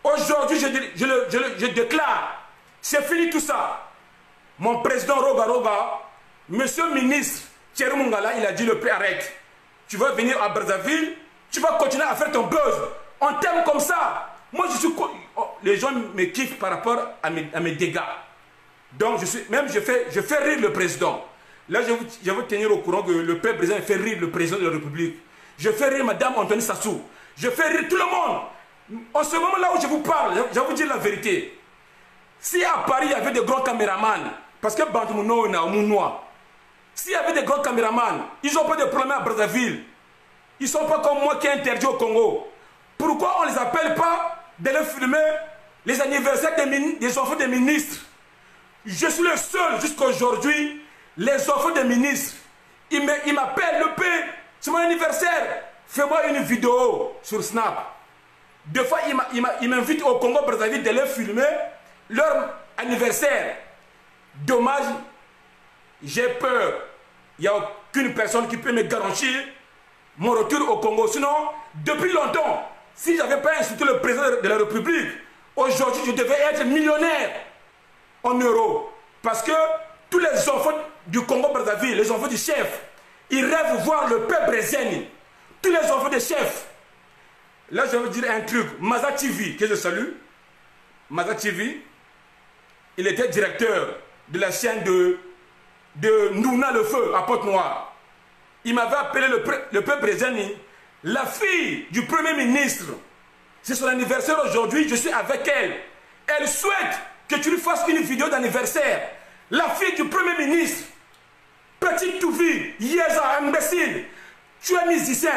Aujourd'hui, je déclare, c'est fini tout ça. Mon président Roga Roga, monsieur le ministre Thierry Mungala, il a dit le père arrête. Tu vas venir à Brazzaville, tu vas continuer à faire ton buzz. On t'aime comme ça. Moi, je suis... les gens me kiffent par rapport à mes dégâts. Donc, je fais rire le président. Là, je vais tenir au courant que le peuple brésilien fait rire le président de la République. Je fais rire Madame Antoine Sassou. Je fais rire tout le monde. En ce moment-là où je vous parle, je vais vous dire la vérité. Si à Paris, il y avait des grands caméramans, parce que Bantumouno est Mounois, s'il y avait des grands caméramans, ils n'ont pas de problème à Brazzaville. Ils ne sont pas comme moi qui est interdit au Congo. Pourquoi on ne les appelle pas d'aller filmer les anniversaires des enfants des ministres? Je suis le seul jusqu'à aujourd'hui. Les enfants des ministres, ils m'appellent le P. C'est mon anniversaire. Fais-moi une vidéo sur Snap. Deux fois, ils m'invitent au Congo Brazzaville d'aller filmer leur anniversaire. Dommage, j'ai peur. Il n'y a aucune personne qui peut me garantir mon retour au Congo. Sinon, depuis longtemps, si je n'avais pas insulté le président de la République, aujourd'hui, je devais être millionnaire en euros. Parce que tous les enfants du Congo-Brazzaville, les enfants du chef, ils rêvent voir le peuple brésilien. Tous les enfants des chefs. Là, je vais vous dire un truc. Maza TV, que je salue. Maza TV, il était directeur de la chaîne de Nouna le Feu à Pointe-Noire. Il m'avait appelé le peuple brésilien, la fille du Premier ministre. C'est son anniversaire aujourd'hui, je suis avec elle. Elle souhaite que tu lui fasses une vidéo d'anniversaire. La fille du Premier ministre, petite Touvi, Yeza, imbécile, tu es musicien.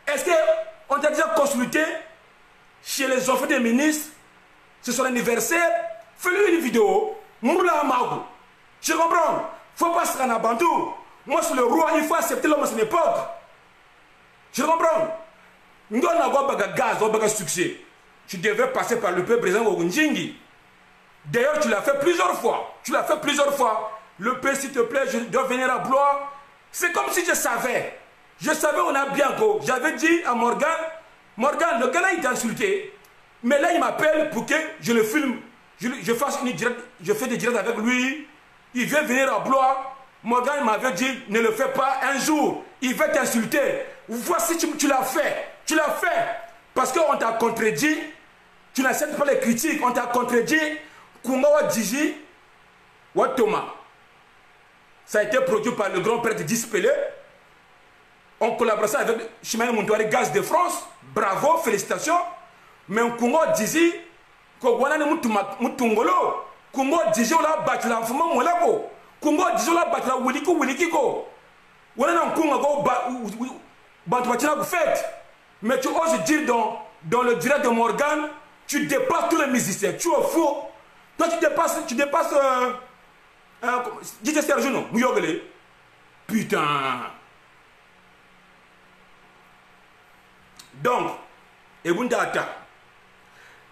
Est-ce qu'on t'a déjà consulté chez les enfants des ministres? C'est son anniversaire. Fais-lui une vidéo. Moula Amago. Je comprends. Il ne faut pas se rendre à Bandou. Moi, c'est le roi, il faut accepter l'homme à son époque. Je comprends. Nous avons un gaz, un succès. Tu devais passer par le peuple brésilien au Njingi. D'ailleurs, tu l'as fait plusieurs fois. Tu l'as fait plusieurs fois. Le peuple, s'il te plaît, je dois venir à Blois. C'est comme si je savais. Je savais on a bien go. J'avais dit à Morgan, Morgan, le gars là il t'a insulté. Mais là il m'appelle pour que je le filme. Je fasse une direct, je fais des directs avec lui. Il vient venir à Blois. Morgan m'avait dit, ne le fais pas un jour. Il va t'insulter. Voici, tu l'as fait. Tu l'as fait. Parce qu'on t'a contredit. Tu n'acceptes pas les critiques. On t'a contredit. Kungawa Djiji, Thomas. Ça a été produit par le grand prêtre Dispelé. On collabore avec Chimène Montouari, Gaz de France. Bravo, félicitations. Mais Kungawa Djiji, Kogwana Mutungolo. Kungawa Djiji, on a battu l'enfant, on l'a beau. Kungawa Djiji, on a battu la Wiliki ko. On a un Kungawa fait. Mais tu oses dire dans le direct de Morgan, tu dépasses tous les musiciens. Tu es faux. Toi, tu dépasses DJ Sergio, non? Mouyogele. Putain. Donc, Ebundata.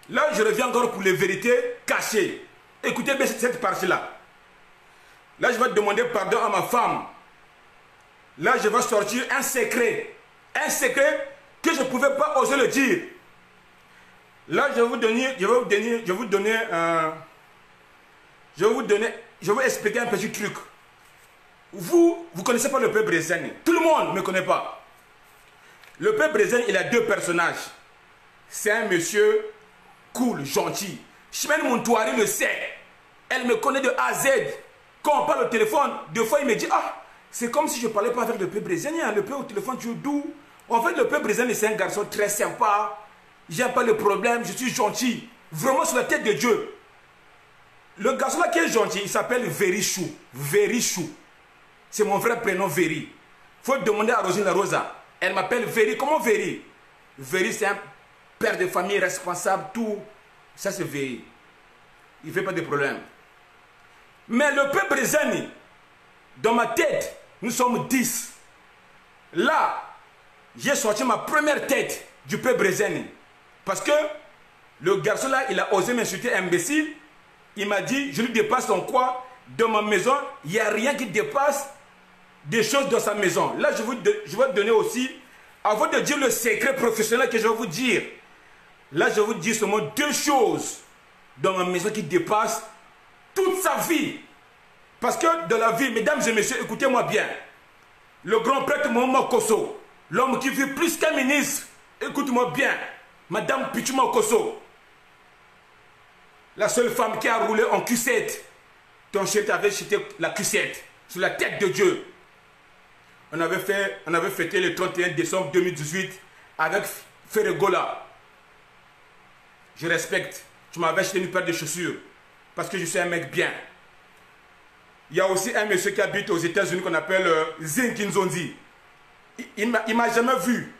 Là, je reviens encore pour les vérités cachées. Écoutez bien cette partie-là. Là, je vais demander pardon à ma femme. Là, je vais sortir un secret. Un secret que je ne pouvais pas oser le dire. Là, je vais expliquer un petit truc. Vous ne connaissez pas le peuple brésilien. Tout le monde ne me connaît pas. Le peuple brésilien, il a deux personnages. C'est un monsieur cool, gentil. Chimène Montouari le sait. Elle me connaît de A à Z. Quand on parle au téléphone, deux fois, il me dit, ah, c'est comme si je ne parlais pas avec le peuple brésilien. Le peuple au téléphone, tu es doux. En fait, le peuple brésilien, c'est un garçon très sympa. J'aime pas le problème, je suis gentil. Vraiment sur la tête de Dieu. Le garçon là qui est gentil, il s'appelle Verichou. Verichou. C'est mon vrai prénom, Veri. Faut demander à Rosine La Rosa. Elle m'appelle Veri. Comment Veri? Veri, c'est un père de famille responsable, tout. Ça, c'est Veri. Il ne fait pas de problème. Mais le peuple brésilien, dans ma tête, nous sommes 10. Là, j'ai sorti ma première tête du peuple brésilien. Parce que le garçon là, il a osé m'insulter imbécile. Il m'a dit, je lui dépasse en quoi? Dans ma maison, il n'y a rien qui dépasse des choses dans sa maison. Là, je vais te donner aussi, avant de dire le secret professionnel que je vais vous dire. Là, je vais vous dire seulement deux choses dans ma maison qui dépassent toute sa vie. Parce que dans la vie, mesdames et messieurs, écoutez-moi bien. Le grand prêtre Mohamed Kosso, l'homme qui vit plus qu'un ministre, écoute-moi bien. Madame Pichuma Kosso, la seule femme qui a roulé en Q7. Ton chef avait jeté la Q7 sur la tête de Dieu. On avait fêté le 31 décembre 2018 avec Ferregola. Je respecte. Tu m'avais acheté une paire de chaussures parce que je suis un mec bien. Il y a aussi un monsieur qui habite aux États-Unis qu'on appelle Zinkinzonzi. Il ne m'a jamais vu.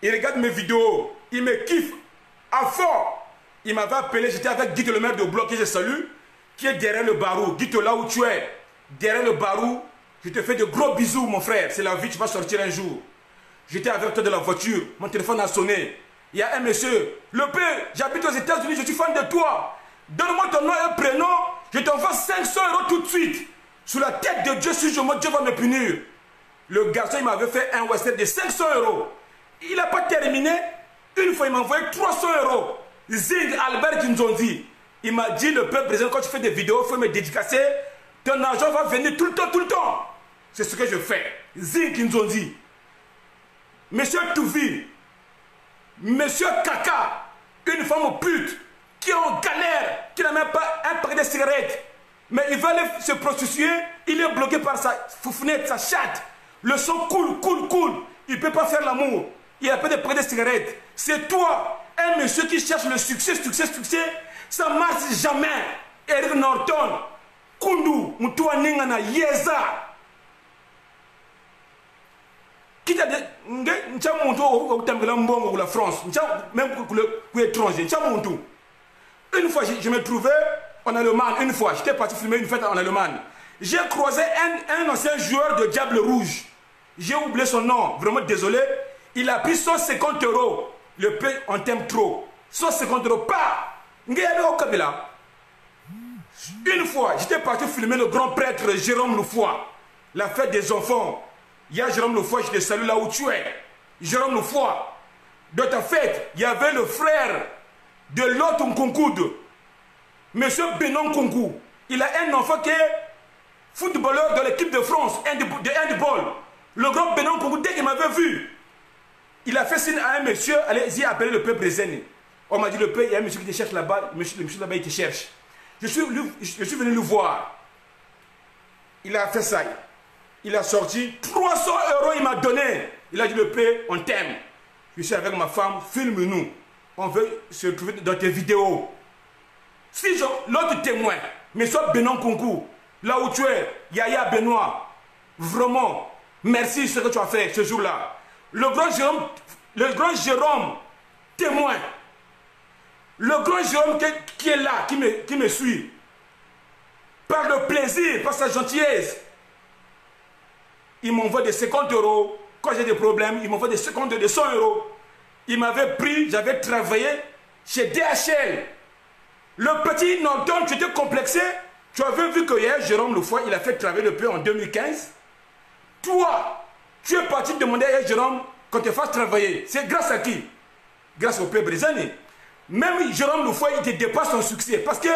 Il regarde mes vidéos. Il me kiffe à fort. Il m'avait appelé. J'étais avec Guito, le maire de bloc que je salue, qui est derrière le barreau. Guito, là où tu es, derrière le barreau, je te fais de gros bisous, mon frère. C'est la vie, tu vas sortir un jour. J'étais avec toi de la voiture. Mon téléphone a sonné. Il y a un monsieur. Le père, j'habite aux États-Unis, je suis fan de toi. Donne-moi ton nom et prénom. Je t'envoie 500 € tout de suite. Sous la tête de Dieu, si je me Dieu va me punir. Le garçon, il m'avait fait un western de 500 €. Il n'a pas terminé. Une fois, il m'a envoyé 300 €. Zing Albert Kinzonzi. Il m'a dit, le peuple brésilien, quand tu fais des vidéos, il faut me dédicacer. Ton argent va venir tout le temps, tout le temps. C'est ce que je fais. Zing Kinzonzi. Monsieur Touvi. Monsieur Kaka. Une femme pute. Qui est en galère. Qui n'a même pas un paquet de cigarettes. Mais il va aller se prostituer. Il est bloqué par sa foufounette, sa chatte. Le son coule. Il ne peut pas faire l'amour. Il a pas de paquet de cigarettes. C'est toi, un monsieur qui cherche le succès. Ça ne marche jamais. Eric Norton. Kundu. Mutua Ningana. Yeza. Qui a dit, la France, même pour l'étranger, une fois je me trouvais en Allemagne, une fois j'étais parti filmer une fête en Allemagne. J'ai croisé un ancien joueur de Diable Rouge. J'ai oublié son nom, vraiment désolé. Il a pris 150 €. Le pays on t'aime trop. 150 €, pas. Une fois j'étais parti filmer le grand prêtre Jérôme Loufoy, la fête des enfants. Il y a Jérôme Lefoy, je te salue là où tu es. Jérôme Lefoy. Dans ta fête, il y avait le frère de l'autre Nkonkoude, Monsieur Benon Nkonkou. Il a un enfant qui est footballeur de l'équipe de France, de handball. Le grand Benon Nkonkou, dès qu'il m'avait vu, il a fait signe à un monsieur, allez-y, appelez le peuple Brésil. On m'a dit, le peuple, il y a un monsieur qui te cherche là-bas, le monsieur là-bas, il te cherche. Je suis venu le voir. Il a fait ça. Il a sorti 300 €, il m'a donné. Il a dit, le peuple, on t'aime. Je suis avec ma femme, filme-nous. On veut se trouver dans tes vidéos. Si l'autre témoin, monsieur Benon Nkonkou, là où tu es, Yaya Benoît, vraiment, merci de ce que tu as fait ce jour-là. Le grand Jérôme, témoin. Le grand Jérôme qui est là, qui me suit. Par le plaisir, par sa gentillesse. Il m'envoie des 50 €. Quand j'ai des problèmes, il m'envoie des 50 de 100 €. Il m'avait pris, j'avais travaillé chez DHL. Le petit Norton, tu étais complexé. Tu avais vu que hier, Jérôme Lefoy, il a fait travailler le peu en 2015. Toi, tu es parti demander à Jérôme qu'on te fasse travailler. C'est grâce à qui? Grâce au peuple brésilien. Même Jérôme Lefoy, il te dépasse son succès. Parce que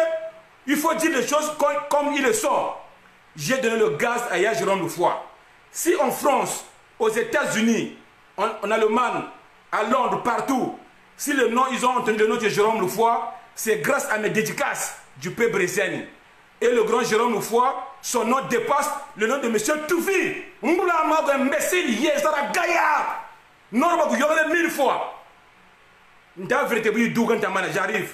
il faut dire les choses comme il le sont. J'ai donné le gaz à Jérôme Lefoy. Si en France, aux États-Unis, en Allemagne, à Londres, partout, si le nom, ils ont entendu le nom de Jérôme Lefoy, c'est grâce à mes dédicaces du peuple brésilien. Et le grand Jérôme Lefoy, son nom dépasse le nom de M. Toufi. Imbécile, Yezara Gaïa. Non, il y aurait 1000 fois. J'arrive.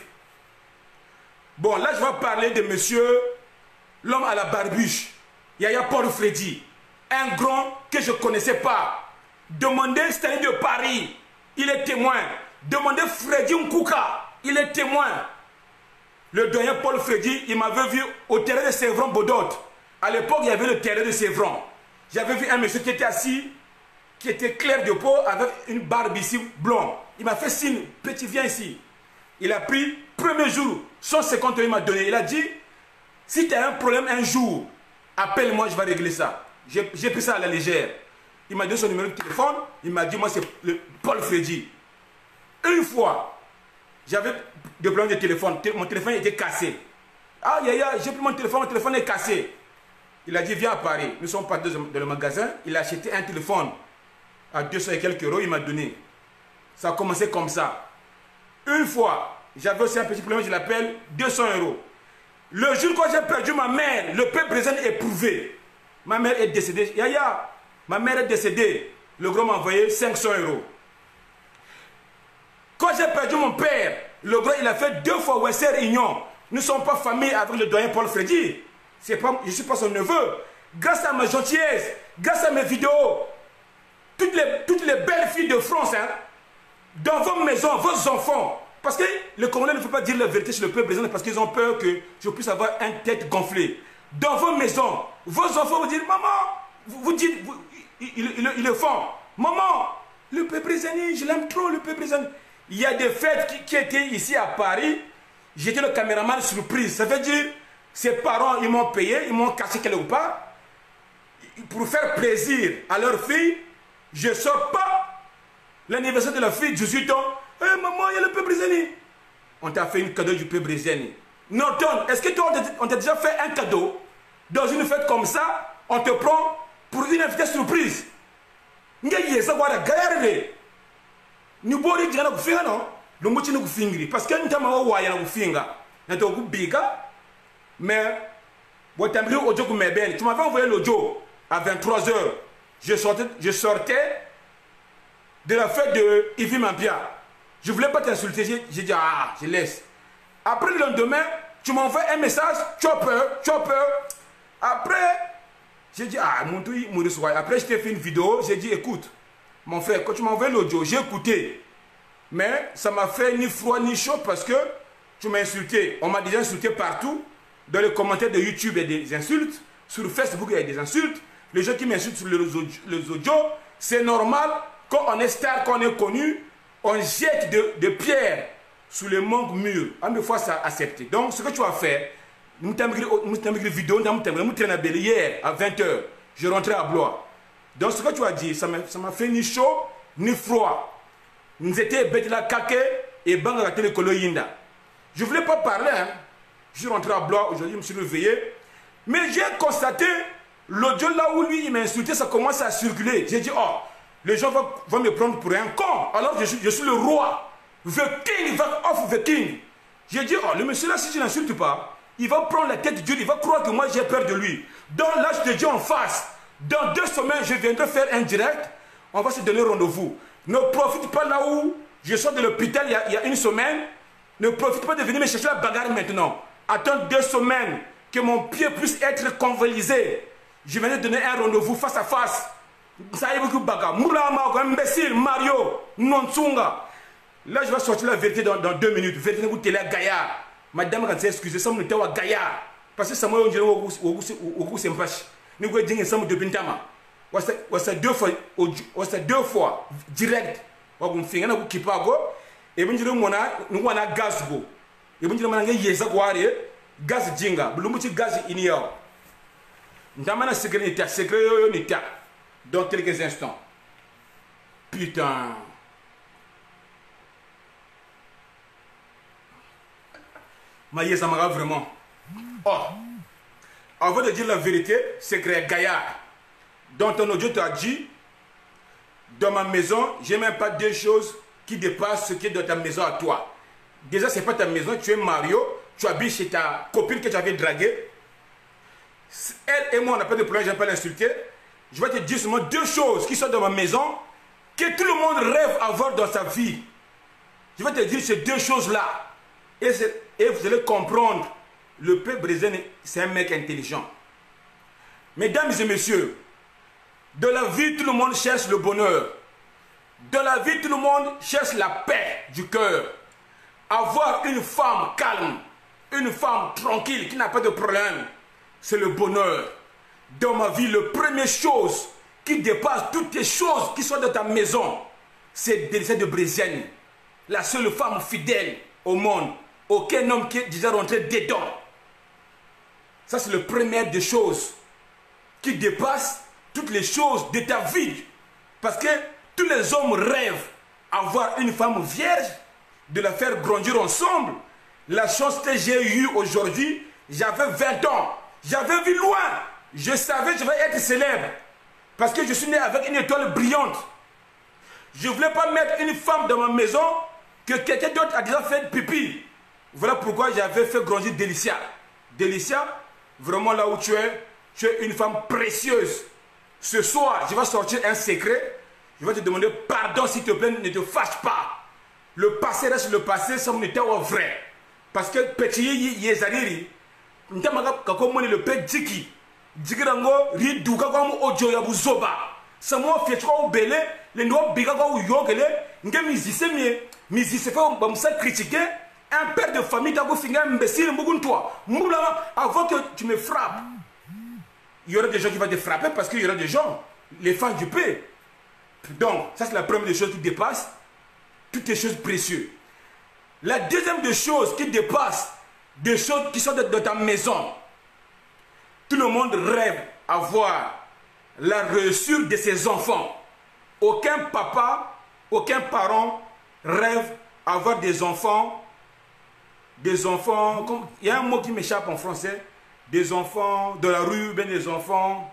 Bon, là, je vais parler de monsieur, l'homme à la barbiche, Yaya Paul Freddy. Un grand que je ne connaissais pas. Demandez Stanley de Paris, il est témoin. Demandez Freddy Nkouka, il est témoin. Le doyen Paul Freddy, il m'avait vu au terrain de Sévran-Bodot. À l'époque, il y avait le terrain de Sévran. J'avais vu un monsieur qui était assis, qui était clair de peau, avec une barbe ici blonde. Il m'a fait signe, petit, viens ici. Il a pris, premier jour, 150 €, il m'a donné. Il a dit, si tu as un problème un jour, appelle-moi, je vais régler ça. J'ai pris ça à la légère. Il m'a donné son numéro de téléphone. Il m'a dit, moi, c'est Paul Freddy. Une fois, j'avais des problèmes de téléphone. Mon téléphone était cassé. Ah, j'ai pris mon téléphone est cassé. Il a dit, viens à Paris. Nous sommes partis dans le magasin. Il a acheté un téléphone à 200 et quelques €. Il m'a donné. Ça a commencé comme ça. Une fois, j'avais aussi un petit problème, je l'appelle 200 €. Le jour quand j'ai perdu ma mère, le peuple brésilien est éprouvé. Ma mère est décédée. Yaya, ma mère est décédée. Le grand m'a envoyé 500 €. Quand j'ai perdu mon père, le grand il a fait 2 fois Wesser Union. Nous ne sommes pas famille avec le doyen Paul Freddy. Je ne suis pas son neveu. Grâce à ma gentillesse, grâce à mes vidéos, toutes les belles filles de France, hein, dans vos maisons, vos enfants, parce que le Congolais ne faut pas dire la vérité sur le peuple brésilien parce qu'ils ont peur que je puisse avoir une tête gonflée. Dans vos maisons, vos enfants vous disent, maman, vous dites, ils le font. Maman, le peuple brésilien, je l'aime trop, le peuple brésilien. Il y a des fêtes qui étaient ici à Paris. J'étais le caméraman surprise. Ça veut dire, ses parents, ils m'ont payé, ils m'ont caché quelque part. Pour faire plaisir à leur fille, je ne sors pas l'anniversaire de la fille, 18 ans. Hé maman, il y a le peuple brésilien. On t'a fait un cadeau du peuple brésilien. Norton, est-ce que toi, on t'a déjà fait un cadeau dans une fête comme ça? On te prend pour une invité surprise. Ni bori jana kufinga no lo muti no kufingiri parce que ntama wa ya na kufinga na to kubiga mais botambri ojo ku mebeni tu m'avais envoyé l'audio à 23 h je sortais de la fête de Yves Mampia. Je voulais pas t'insulter, j'ai dit ah, je laisse. Après le lendemain, tu m'envoies un message, tu as peur. Après j'ai dit ah mon tout Maurice Roy. Après je t'ai fait une vidéo, j'ai dit écoute mon frère, quand tu m'as envoyé l'audio, j'ai écouté. Mais ça m'a fait ni froid ni chaud parce que tu m'as insulté. On m'a déjà insulté partout. Dans les commentaires de YouTube, il y a des insultes. Sur Facebook, il y a des insultes. Les gens qui m'insultent sur les audios, c'est normal. Quand on est star, quand on est connu, on jette des pierres sous les manques murs. Une fois, ça a accepté. Donc, ce que tu as fait, nous t'avons une vidéo, nous t'avons hier à 20 h. Je rentrais à Blois. Donc ce que tu as dit, ça m'a fait ni chaud, ni froid. Nous étions bêtes la kake et banga le kolo yinda. Je ne voulais pas parler, hein. Je suis rentré à Blois, aujourd'hui je me suis réveillé. Mais j'ai constaté, l'audio là où lui il m'a insulté, ça commence à circuler. J'ai dit, oh, les gens vont me prendre pour un con. Alors je suis le roi. The king of the king. J'ai dit, oh, le monsieur là, si je n'insulte pas, il va prendre la tête de Dieu, il va croire que moi j'ai peur de lui. Donc là, je te dis en face, dans 2 semaines, je viendrai faire un direct. On va se donner rendez-vous. Ne profite pas là où je sors de l'hôpital il y a 1 semaine. Ne profite pas de venir me chercher la bagarre maintenant. Attends 2 semaines que mon pied puisse être convalescé. Je vais te donner un rendez-vous face à face. Ça y est, beaucoup de bagarre. Moulama, imbécile, Mario, Nonsunga. Là, je vais sortir la vérité dans 2 minutes. Vérité, vous êtes là, Gaïa. Madame, quand c'est ça me dit Gaïa. Parce que ça m'a dit au goût sympathique. Nous avons dit que ça me dit Bintama. C'est 2 fois direct. Nous avons fait un kipago. Et nous avons un gaz. Et nous avons un gaz jinga. Nous avons un gaz inéo. Nous avons un secret dans quelques instants. Putain. Mais ça m'a vraiment. Oh, avant de dire la vérité, c'est que Gaillard, dans ton audio, tu as dit, dans ma maison, je n'ai même pas 2 choses qui dépassent ce qui est dans ta maison à toi. Déjà, ce n'est pas ta maison, tu es Mario, tu habites chez ta copine que tu avais draguée. Elle et moi, on n'a pas de problème, je ne vais pas l'insulter. Je vais te dire seulement 2 choses qui sont dans ma maison, que tout le monde rêve d'avoir dans sa vie. Je vais te dire ces 2 choses-là. Et vous allez comprendre, le peuple brésilien, c'est un mec intelligent. Mesdames et messieurs, dans la vie, tout le monde cherche le bonheur. Dans la vie, tout le monde cherche la paix du cœur. Avoir une femme calme, une femme tranquille, qui n'a pas de problème, c'est le bonheur. Dans ma vie, la première chose qui dépasse toutes les choses qui sont dans ta maison, c'est de Brésilienne. La seule femme fidèle au monde. Aucun homme qui est déjà rentré dedans. Ça, c'est le premier des choses qui dépasse toutes les choses de ta vie. Parce que tous les hommes rêvent d'avoir une femme vierge, de la faire grandir ensemble. La chance que j'ai eue aujourd'hui, j'avais 20 ans. J'avais vu loin. Je savais que je vais être célèbre. Parce que je suis né avec une étoile brillante. Je ne voulais pas mettre une femme dans ma maison que quelqu'un d'autre a déjà fait pipi. Voilà pourquoi j'avais fait grandir Délicia. Délicia, vraiment là où tu es une femme précieuse. Ce soir, je vais sortir un secret. Je vais te demander pardon, s'il te plaît, ne te fâche pas. Le passé reste le passé, ça m'était vrai. Parce que petit yezariri, le père Diki, Dikirango, Riduka comme Ojo Yabuzoba. Ça m'a fait trop belé, les noirs bigaga ou yogele, n'gé misicé fait ça critiquer. Un père de famille t'a fait un imbécile, Moula, avant que tu me frappes, il y aura des gens qui vont te frapper parce qu'il y aura des gens, les fans du paix. Donc, ça c'est la première des choses qui dépasse toutes les choses précieuses. La deuxième des choses qui dépasse des choses qui sont dans ta maison. Tout le monde rêve d'avoir la réussite de ses enfants. Aucun papa, aucun parent rêve d'avoir des enfants. Des enfants, il y a un mot qui m'échappe en français, des enfants de la rue, ben des enfants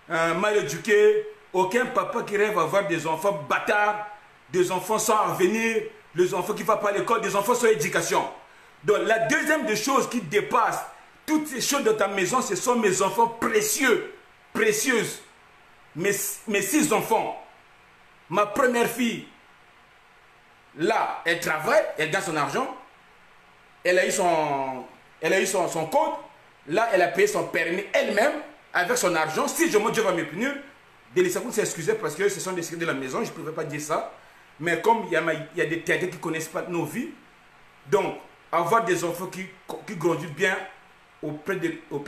mal éduqués. Aucun papa qui rêve d'avoir des enfants bâtards, des enfants sans avenir, des enfants qui ne vont pas à l'école, des enfants sans éducation. Donc la deuxième des choses qui dépasse toutes ces choses de ta maison, ce sont mes enfants précieux, précieuses. Mes 6 enfants. Ma première fille, là, elle travaille, elle gagne son argent. Elle a eu son code. Là, elle a payé son permis elle-même avec son argent. Si je me Dieu va me punir, Délicia s'est excusé parce que ce sont des secrets de la maison. Je ne pouvais pas dire ça. Mais comme il y a des têtes qui ne connaissent pas nos vies, donc avoir des enfants qui grandissent bien auprès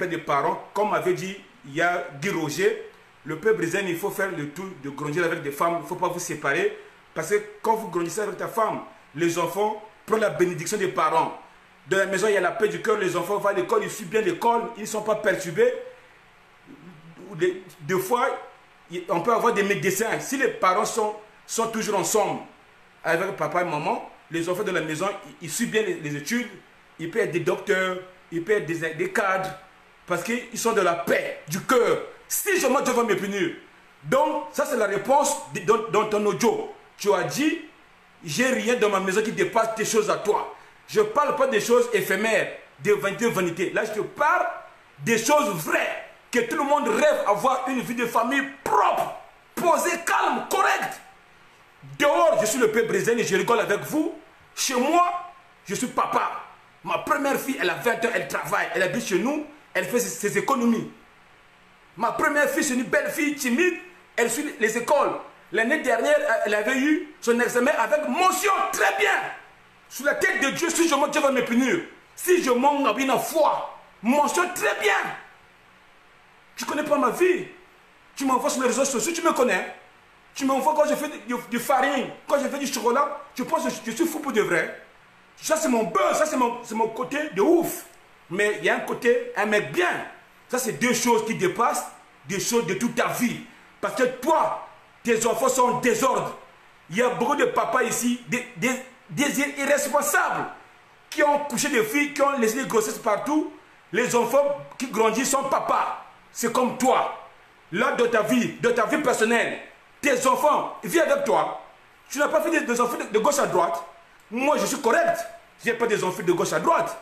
des parents, comme avait dit il y a Guy Roger, le peuple brésilien, il faut faire le tout de grandir avec des femmes. Il ne faut pas vous séparer. Parce que quand vous grandissez avec ta femme, les enfants prennent la bénédiction des parents. Dans la maison, il y a la paix du cœur, les enfants vont à l'école, ils suivent bien l'école, ils ne sont pas perturbés. Des fois, on peut avoir des médecins. Si les parents sont toujours ensemble avec papa et maman, les enfants de la maison, ils suivent bien les études, ils peuvent être des docteurs, ils peuvent être des cadres, parce qu'ils sont de la paix, du cœur. Si je mens, Dieu va me punir. Donc, ça c'est la réponse dans ton audio. Tu as dit, j'ai rien dans ma maison qui dépasse tes choses à toi. Je ne parle pas des choses éphémères, des vanités. Là, je te parle des choses vraies, que tout le monde rêve avoir une vie de famille propre, posée, calme, correcte. Dehors, je suis le père Brésil et je rigole avec vous. Chez moi, je suis papa. Ma première fille, elle a 20 ans, elle travaille, elle habite chez nous, elle fait ses économies. Ma première fille, c'est une belle fille timide, elle suit les écoles. L'année dernière, elle avait eu son examen avec mention, très bien. Sous la tête de Dieu, si je mens, Dieu va me punir. Si je mens, on a une foi. Mention, très bien. Tu ne connais pas ma vie. Tu m'envoies sur les réseaux sociaux, tu me connais. Tu m'envoies quand je fais du farine, quand je fais du chocolat, tu penses que je suis fou pour de vrai. Ça, c'est mon buzz, ça, c'est mon côté de ouf. Mais il y a un côté, un mec bien. Ça, c'est deux choses qui dépassent des choses de toute ta vie. Parce que toi, tes enfants sont en désordre. Il y a beaucoup de papas ici, des irresponsables, qui ont couché des filles, qui ont laissé des grossesses partout. Les enfants qui grandissent sont papas. C'est comme toi. Là, dans ta vie personnelle, tes enfants vivent avec toi. Tu n'as pas fait des enfants de gauche à droite. Moi, je suis correct. Je n'ai pas des enfants de gauche à droite.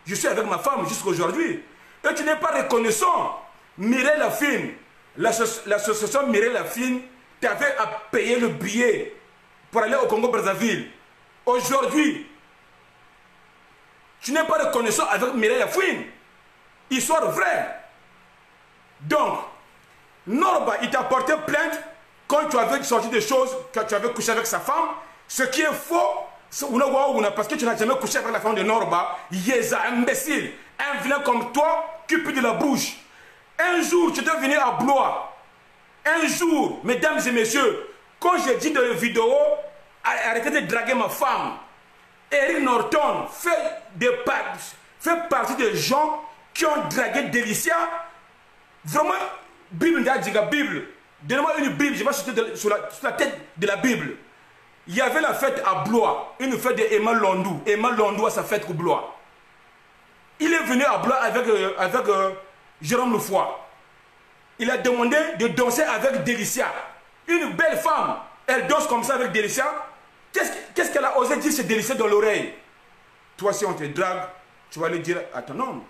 Je suis avec ma femme jusqu'à aujourd'hui. Et tu n'es pas reconnaissant. Mireille Lafine, l'association Mireille Lafine t'avait à payer le billet pour aller au Congo-Brazzaville. Aujourd'hui, tu n'es pas reconnaissant avec Mireille Lafine. Histoire vraie. Donc, Norba, il t'a porté plainte quand tu avais sorti des choses, quand tu avais couché avec sa femme. Ce qui est faux, parce que tu n'as jamais couché avec la femme de Norba. Yéza, imbécile. Un vilain comme toi qui pue de la bouche. Un jour, tu dois venir à Blois. Un jour, mesdames et messieurs, quand j'ai dit dans la vidéo, arrêtez de draguer ma femme. Eric Norton fait partie des gens qui ont dragué Delicia. Vraiment, Bible, Bible. Donne-moi une Bible, je vais sauter sur la tête de la Bible. Il y avait la fête à Blois, une fête d'Emma Londou. Emma Londou a sa fête au Blois. Il est venu à Blois avec Jérôme Lefoy. Il a demandé de danser avec Delicia. Une belle femme, elle danse comme ça avec Delicia. Qu'est-ce qu'elle a osé dire chez Delicia dans l'oreille? Toi, si on te drague, tu vas le dire à ton homme.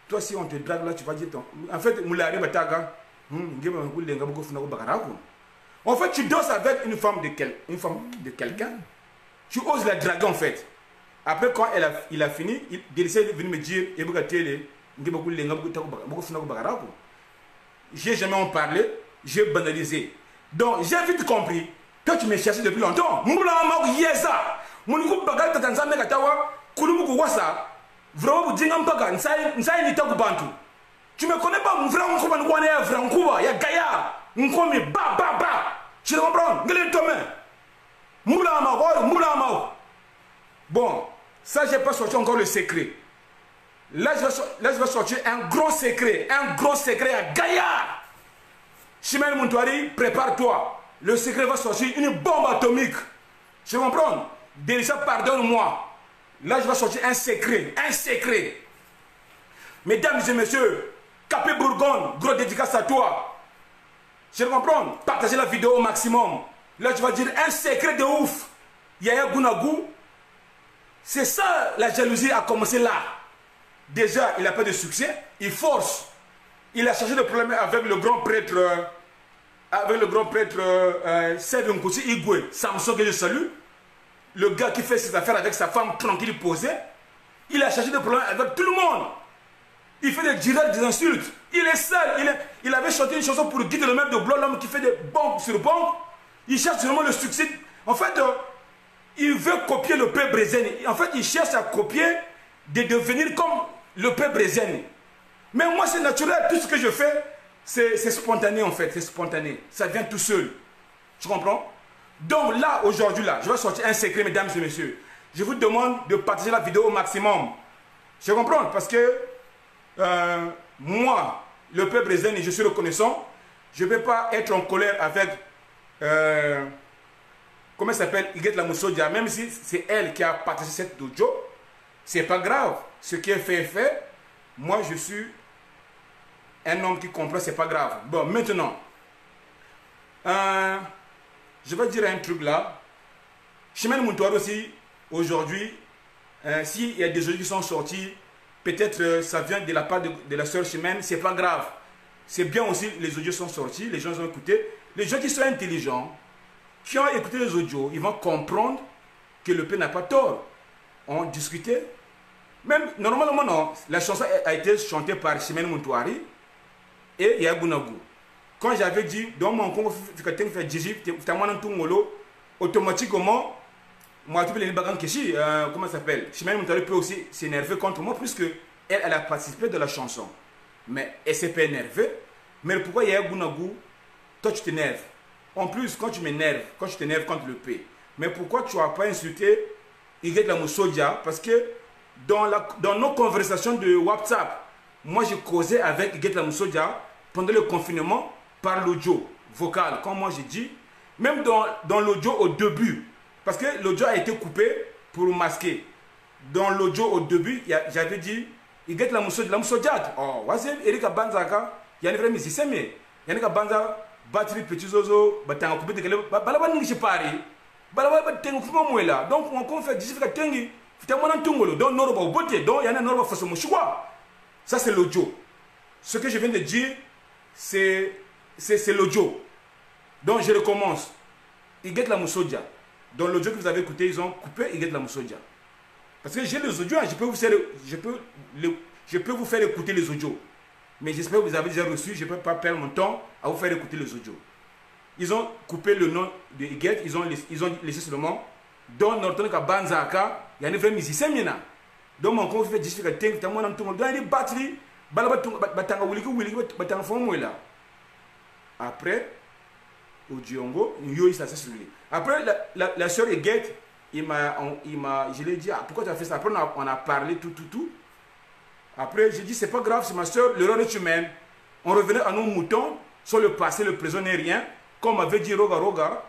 Toi, si on te drague là, tu vas dire ton... En fait, Moulari Bataga, en fait, tu danses avec une femme de quelqu'un. Tu oses la draguer en fait. Après, quand il a fini, Delicia est venu me dire, j'ai jamais en parlé, j'ai banalisé. Donc, j'ai vite compris. Toi, tu me cherches depuis longtemps. Vraiment, tu me connais pas, mon frère, on comprend qu'on est vrai, on comprend, il y a Gaillard, on comprend, tu comprends, bon, ça, j'ai pas sorti encore le secret. Là, je vais sortir un gros secret à Gaillard. Chimène Moutouari, prépare-toi. Le secret va sortir une bombe atomique. Tu comprends? Déjà, pardonne-moi. Là, je vais sortir un secret. Mesdames et messieurs, Capé Bourgogne, gros dédicace à toi. Je comprends? Partagez la vidéo au maximum. Là, je vais dire un secret de ouf. Yaya Gounagou, c'est ça, la jalousie a commencé là. Déjà, il n'a pas de succès. Il force. Il a cherché de problème avec le grand prêtre, Seydou Nkoussi Igwe, Samson que je salue. Le gars qui fait ses affaires avec sa femme tranquille posée. Il a cherché de problème avec tout le monde. Il fait des directs, des insultes. Il est seul. Il avait chanté une chanson pour guider le maître de Blois, l'homme qui fait des bombes sur bombes. Il cherche vraiment le succès. En fait, il veut copier le peuple brésilien. En fait, il cherche à copier, de devenir comme le peuple brésilien. Mais moi, c'est naturel. Tout ce que je fais, c'est spontané en fait. C'est spontané. Ça vient tout seul. Tu comprends? Donc là, aujourd'hui, là, je vais sortir un secret, mesdames et messieurs. Je vous demande de partager la vidéo au maximum. Je comprends parce que moi, le peuple brésilien, je suis reconnaissant. je ne peux pas être en colère avec, comment elle s'appelle, Iguette Lamoussodia, même si c'est elle qui a partagé cette audio, c'est pas grave. Ce qui est fait est fait. Moi, je suis un homme qui comprend, c'est pas grave. Bon, maintenant, je vais dire un truc là. Chimène Mountoir aussi, aujourd'hui, s'il y a des audios qui sont sortis, peut-être ça vient de la part de la sœur Chimène, c'est pas grave. C'est bien aussi, les audios sont sortis, les gens ont écouté. Les gens qui sont intelligents, qui ont écouté les audios, ils vont comprendre que le P n'a pas tort. On discutait. Même, normalement, non. La chanson a été chantée par Chimène Moutouari et Yagounagou. Quand j'avais dit, dans mon Congo, automatiquement, moi, comment ça s'appelle? Chimène Moutouari peut aussi s'énerver contre moi, puisque elle a participé de la chanson. Mais elle s'est pas énervée. Mais pourquoi Yagounagou, toi, tu t'énerves? En plus, quand tu m'énerves, quand tu t'énerves contre le P, mais pourquoi tu n'as pas insulté Iguette Lamoussodia? Parce que dans nos conversations de WhatsApp, moi j'ai causé avec Iguette Lamoussodia pendant le confinement par l'audio vocal, comme moi j'ai dit, même dans l'audio au début, parce que l'audio a été coupé pour masquer. Dans l'audio au début, j'avais dit Iguette Lamoussodia, oh, voici Erika Banzaka, il y a une vraie musicienne, mais il y a une Banza. Batterie petit zozo, batanga coupé de kele, balaba n'ingi pari, balaba batengu fuma mwela. Donc on confie disifika tengi, fita mwana tungolo, donc noroba au boté, donc il y en a noroba façon mouchoua. Ça c'est l'audio. Ce que je viens de dire, c'est l'audio. Donc je recommence. Iguette Lamoussodia. Dans l'audio que vous avez écouté, ils ont coupé Iguette Lamoussodia. Parce que j'ai les audios, je peux vous faire écouter les audios. Mais j'espère que vous avez déjà reçu, je ne peux pas perdre mon temps à vous faire écouter les audios. Ils ont coupé le nom de Iguette, ils ont laissé seulement Don Norton Kabanzaka, il y a une vraie musicienne. Donc mon compte fait justifier que tu as mon nom, donc il y a des batteries, après, au Diongo, après la soeur Iguette, je lui ai dit, pourquoi tu as fait ça? Après on a parlé tout. Après, j'ai dit, c'est pas grave, c'est ma soeur, l'erreur est humaine. On revenait à nos moutons, sur le passé, le présent n'est rien. Comme avait dit Roga,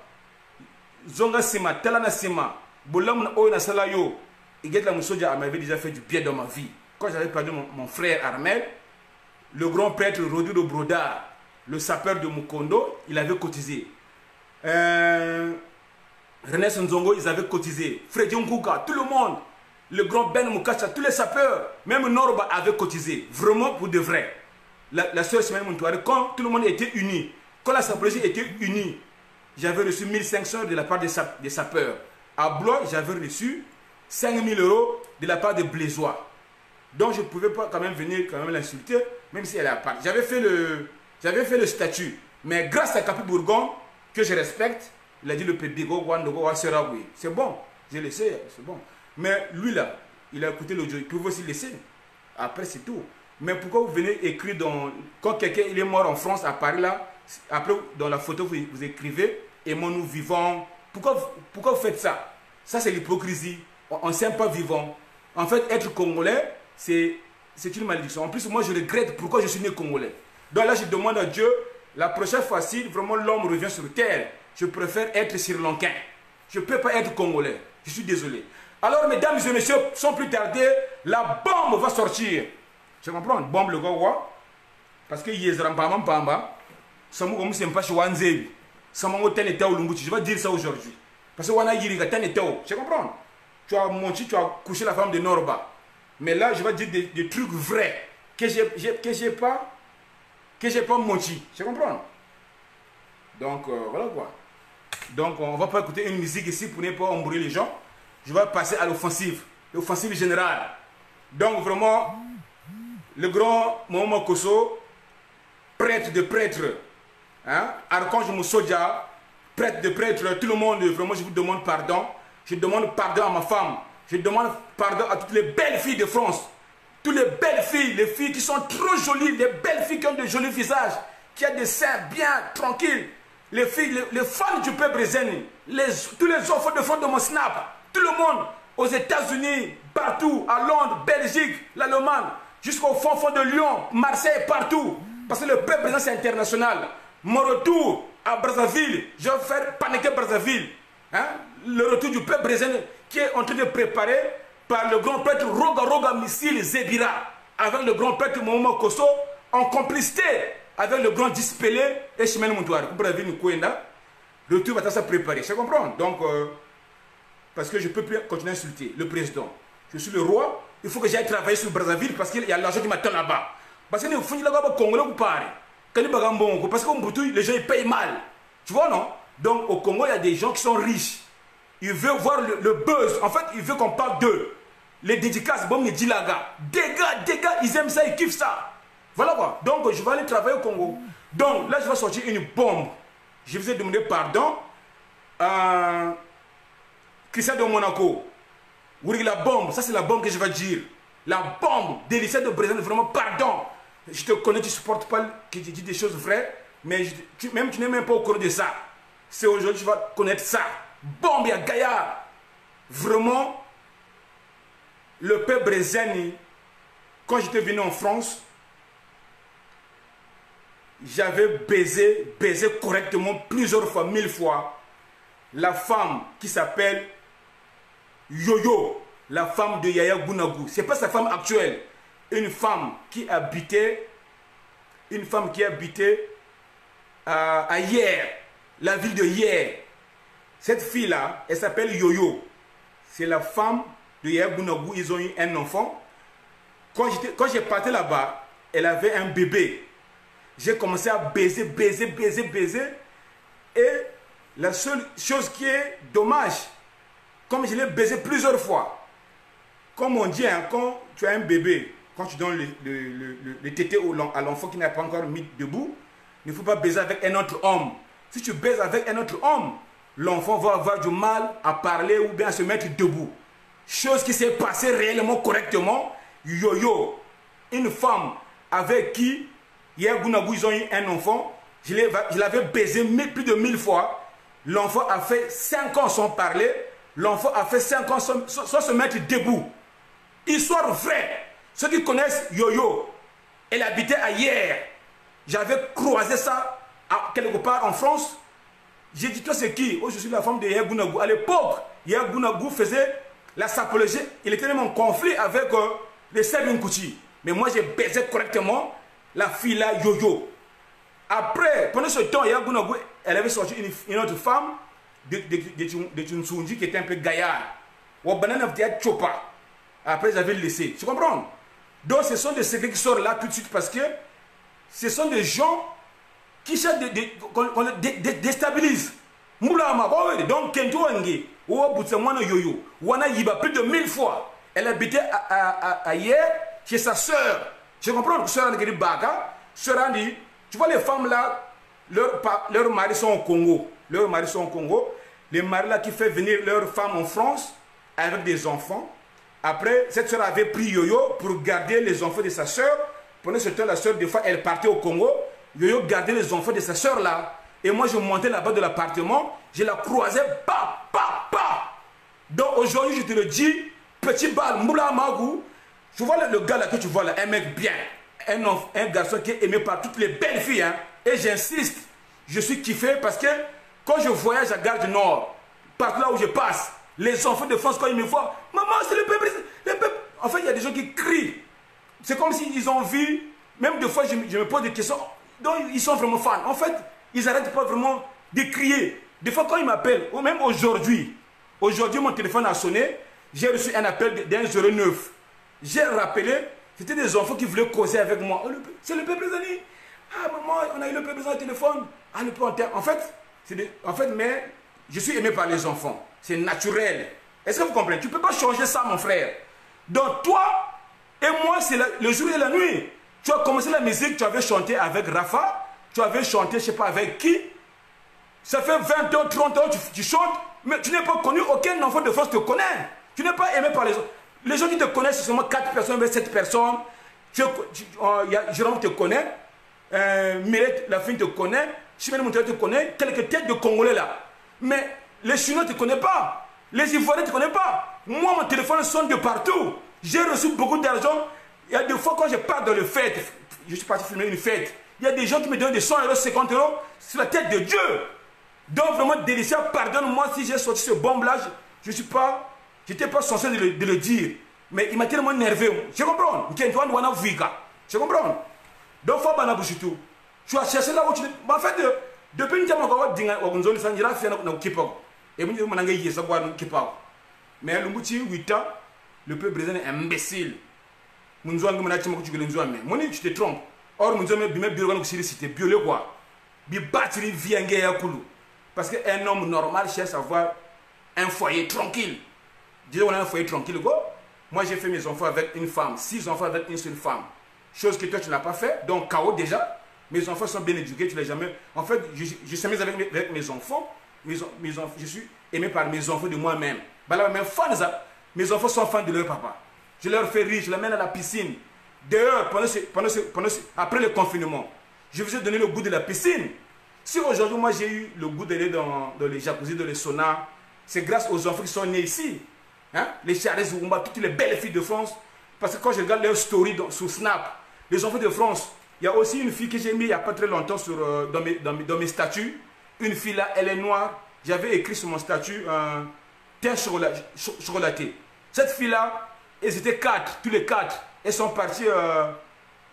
Zonga Sima, Talana Sima, Bolam Oina Salayo, Iguette Lamoussodia m'avait déjà fait du bien dans ma vie. Quand j'avais perdu mon frère Armel, le grand prêtre Rodu de Brodard, le sapeur de Mukondo, il avait cotisé. René Sonzongo, ils avaient cotisé. Freddy Nkuka, tout le monde. Le grand Ben Mukacha, tous les sapeurs, même Norba avait cotisé, vraiment pour de vrai. La soeur Chimène Moutouari, quand tout le monde était uni, quand la sapologie était unie, j'avais reçu 1500 de la part des sapeurs. À Blois, j'avais reçu 5000 € de la part des Blaisois. Donc je ne pouvais pas quand même venir l'insulter, même si elle a parlé. J'avais fait le statut, mais grâce à Capi Bourgon, que je respecte, il a dit le Pébigo, Wandogo, Seraoui. C'est bon, j'ai laissé, c'est bon. Mais lui là, il a écouté l'audio, il peut aussi laisser. Après c'est tout. Mais pourquoi vous venez écrire quand quelqu'un il est mort en France, à Paris là, après dans la photo vous écrivez, aimons nous vivants. Pourquoi vous faites ça? Ça c'est l'hypocrisie. On ne s'aime pas vivant. En fait, être congolais, c'est une malédiction. En plus, moi je regrette pourquoi je suis né congolais. Donc là je demande à Dieu, la prochaine fois si vraiment l'homme revient sur terre, je préfère être sri-lankais. Je ne peux pas être congolais. Je suis désolé. Alors, mesdames et messieurs, sans plus tarder, la bombe va sortir. Je comprends, bombe le gars, parce que Yezram Pamba Pamba, ça m'a dit pas chez Wanzebi. Ça m'a dit je vais dire ça aujourd'hui. Parce que Wana Yiriga Tanetao, je comprends. Tu as menti, tu as couché la femme de Norba. Mais là, je vais dire des trucs vrais que j'ai pas menti. Je comprends. Donc, voilà quoi. Donc, on va pas écouter une musique ici pour ne pas embrouiller les gens. Je vais passer à l'offensive générale. Donc vraiment, le grand Mohamed Kosso, prêtre de prêtres, hein? Archange Moussodia, prêtre de prêtres, tout le monde, vraiment je vous demande pardon. Je demande pardon à ma femme. Je demande pardon à toutes les belles filles de France. Toutes les belles filles, les filles qui sont trop jolies, les belles filles qui ont de jolis visages, qui ont des seins bien tranquilles. Les filles, les fans du peuple brésilien, tous les enfants de fond de mon snap. Tout le monde, aux États-Unis, partout, à Londres, Belgique, l'Allemagne, jusqu'au fond de Lyon, Marseille, partout. Parce que le peuple présent, c'est international. Mon retour à Brazzaville, je vais faire paniquer Brazzaville. Hein? Le retour du peuple brésilien qui est en train de préparer par le grand prêtre Roga Roga Missile Zebira, avec le grand prêtre Momo Kosso, en complicité avec le grand Dispelé et Chimène Moutouar. Brazzaville Kouenda, le retour va se préparer. Je comprends. Donc, parce que je ne peux plus continuer à insulter le président. Je suis le roi, il faut que j'aille travailler sur Brazzaville parce qu'il y a l'argent qui m'attend là-bas. Parce que nous là-bas, Congolais, vous parlez. Parce que les gens ils payent mal. Tu vois, non? Donc, au Congo, il y a des gens qui sont riches. Ils veulent voir le buzz. En fait, ils veulent qu'on parle d'eux. Les dédicaces, bon, les Dilaga. Des gars, ils aiment ça, ils kiffent ça. Voilà quoi. Donc, je vais aller travailler au Congo. Donc, là, je vais sortir une bombe. Je vous ai demandé pardon. Christian de Monaco. Oui, la bombe, ça c'est la bombe que je vais dire. La bombe délicieuse de Brésil, vraiment, pardon. Je te connais, tu ne supportes pas que je dis des choses vraies, mais tu n'es même pas au courant de ça. C'est aujourd'hui que tu vas connaître ça. Bombe à Gaïa. Vraiment, le peuple brésilien, quand j'étais venu en France, j'avais baisé correctement plusieurs fois, 1000 fois, la femme qui s'appelle Yoyo, la femme de Yaya Bounagou. Ce n'est pas sa femme actuelle. Une femme qui habitait à Hier, la ville de Hier. Cette fille-là, elle s'appelle Yoyo. C'est la femme de Yaya Bounagou. Ils ont eu un enfant. Quand j'ai parti là-bas, elle avait un bébé. J'ai commencé à baiser. Et la seule chose qui est dommage, comme je l'ai baisé plusieurs fois, comme on dit, hein, quand tu as un bébé, quand tu donnes le tété à l'enfant qui n'a pas encore mis debout, il ne faut pas baiser avec un autre homme. Si tu baises avec un autre homme, l'enfant va avoir du mal à parler ou bien à se mettre debout. Chose qui s'est passée réellement correctement. Yoyo, une femme avec qui, hier, Bounagou, ils ont eu un enfant. Je l'avais baisé plus de 1000 fois. L'enfant a fait 5 ans sans parler. L'enfant a fait 5 ans sans se mettre debout. Histoire vraie. Ceux qui connaissent Yoyo, elle habitait à Hier. J'avais croisé ça quelque part en France. J'ai dit, toi c'est qui? Oh, je suis la femme de Yaya Bounagou. À l'époque, Yaya Bounagou faisait la sapologie. Il était même en conflit avec les Serbes Kouchi. Mais moi j'ai baisé correctement la fille là, Yoyo. Après, pendant ce temps, Yaya Bounagou, elle avait sorti une autre femme de Tsunsunji qui était un peu gaillard. Après, ils avaient laissé. Tu comprends? Donc, ce sont des secrets qui sortent là tout de suite parce que ce sont des gens qui cherchent qu'on déstabilise. Donc, Kento Wange, Yoyo, Wana Yiba, plus de 1000 fois. Elle habitait hier chez sa soeur. Tu comprends? Soeur André Baga, soeur Andy. Tu vois, les femmes là, leurs maris sont au Congo. Leurs maris sont au Congo. Les maris là qui font venir leurs femmes en France avec des enfants. Après, cette soeur avait pris Yoyo pour garder les enfants de sa soeur. Pendant ce temps, la soeur, des fois, elle partait au Congo. Yoyo gardait les enfants de sa soeur là. Et moi, je montais là-bas de l'appartement. Je la croisais, Donc aujourd'hui, je te le dis, petit bal, moula magou. Tu vois le gars là que tu vois là, un mec bien. Un garçon qui est aimé par toutes les belles filles. Hein. Et j'insiste, je suis kiffé parce que quand je voyage à Gare du Nord, partout là où je passe, les enfants de France, quand ils me voient, maman, c'est le peuple. En fait, il y a des gens qui crient. C'est comme s'ils ont vu, même des fois, je me pose des questions. Donc, ils sont vraiment fans. En fait, ils n'arrêtent pas vraiment de crier. Des fois, quand ils m'appellent, ou même aujourd'hui, mon téléphone a sonné, j'ai reçu un appel d'un 09. J'ai rappelé, c'était des enfants qui voulaient causer avec moi. Oh, c'est le peuple Zani. Ah, maman, on a eu le peuple Zani au téléphone. Ah, le peuple en fait, mais je suis aimé par les enfants. C'est naturel. Est-ce que vous comprenez? Tu ne peux pas changer ça, mon frère. Donc, toi et moi, c'est le jour et la nuit. Tu as commencé la musique, tu avais chanté avec Rafa, tu avais chanté, je ne sais pas avec qui. Ça fait 20 ans, 30 ans, tu chantes, mais tu n'es pas connu, aucun enfant de France te connaît. Tu n'es pas aimé par les autres. Les gens qui te connaissent, c'est seulement 4 personnes, 7 personnes. Jérôme te connaît, Mireille, la fille te connaît, Chimène Moutouar te connaît, quelques têtes de Congolais là. Mais les Chinois ne te connaissent pas. Les Ivoiriens ne te connaissent pas. Moi, mon téléphone sonne de partout. J'ai reçu beaucoup d'argent. Il y a des fois, quand je pars dans le fête, je suis parti filmer une fête. Il y a des gens qui me donnent des 100 euros, 50 euros sur la tête de Dieu. Donc vraiment, Délicia, pardonne-moi si j'ai sorti ce bombe-là. Je n'étais pas censé de le dire. Mais il m'a tellement énervé. Je comprends. Je comprends. Donc, il faut que tout. Tu as cherché là où tu... En fait, depuis une temps, mais le mouti 8 ans, le peuple brésilien est imbécile. Tu te trompes. Or, c'était violé quoi. Parce qu'un homme normal cherche à avoir un foyer tranquille. Disons qu'on a un foyer tranquille. Moi, j'ai fait mes enfants avec une femme, 6 enfants avec une seule femme. Chose que toi, tu n'as pas fait. Donc, chaos déjà. Mes enfants sont bien éduqués, tu ne l'as jamais. En fait, je suis aimé avec mes enfants. Je suis aimé par mes enfants de moi-même. Mes enfants sont fans de leur papa. Je leur fais rire, je les mène à la piscine. Dehors, après le confinement, je vous ai donné le goût de la piscine. Si aujourd'hui, moi, j'ai eu le goût d'aller dans les jacuzzi, dans les saunas, c'est grâce aux enfants qui sont nés ici. Hein? Les Charles Zumba, toutes les belles filles de France. Parce que quand je regarde leurs stories sur Snap, les enfants de France, il y a aussi une fille que j'ai mis il n'y a pas très longtemps dans mes statuts. Une fille là, elle est noire. J'avais écrit sur mon statut teint chocolaté. Cette fille là, ils étaient 4, tous les 4. Elles sont partis,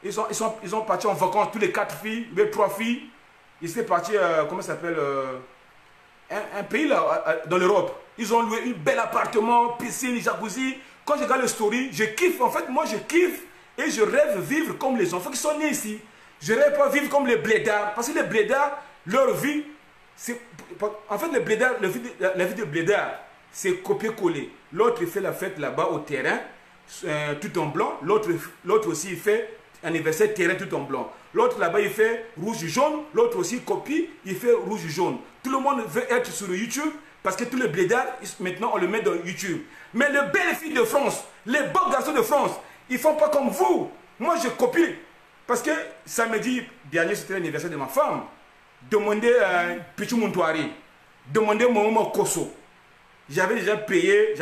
ils sont partis en vacances, tous les 4 filles, les 3 filles. Ils étaient partis, comment ça s'appelle, un pays là, dans l'Europe. Ils ont loué un bel appartement, piscine, jacuzzi. Quand je regarde les stories, je kiffe. En fait, moi, je kiffe et je rêve vivre comme les enfants qui sont nés ici. Je rêve pas vivre comme les blédards. Parce que les blédards, leur vie, c'est... En fait, les blédards, la vie de blédards, c'est copier-coller. L'autre, il fait la fête là-bas au terrain, tout en blanc. L'autre aussi, il fait anniversaire terrain tout en blanc. L'autre là-bas, il fait rouge-jaune. L'autre aussi copie, il fait rouge-jaune. Tout le monde veut être sur YouTube parce que tous les blédards, maintenant, on le met dans YouTube. Mais les belles filles de France, les beaux garçons de France, ils ne font pas comme vous. Moi, je copie. Parce que samedi dernier, c'était l'anniversaire de ma femme. Demandez Pichu Montouari. Demandez Momo Koso. J'avais déjà payé,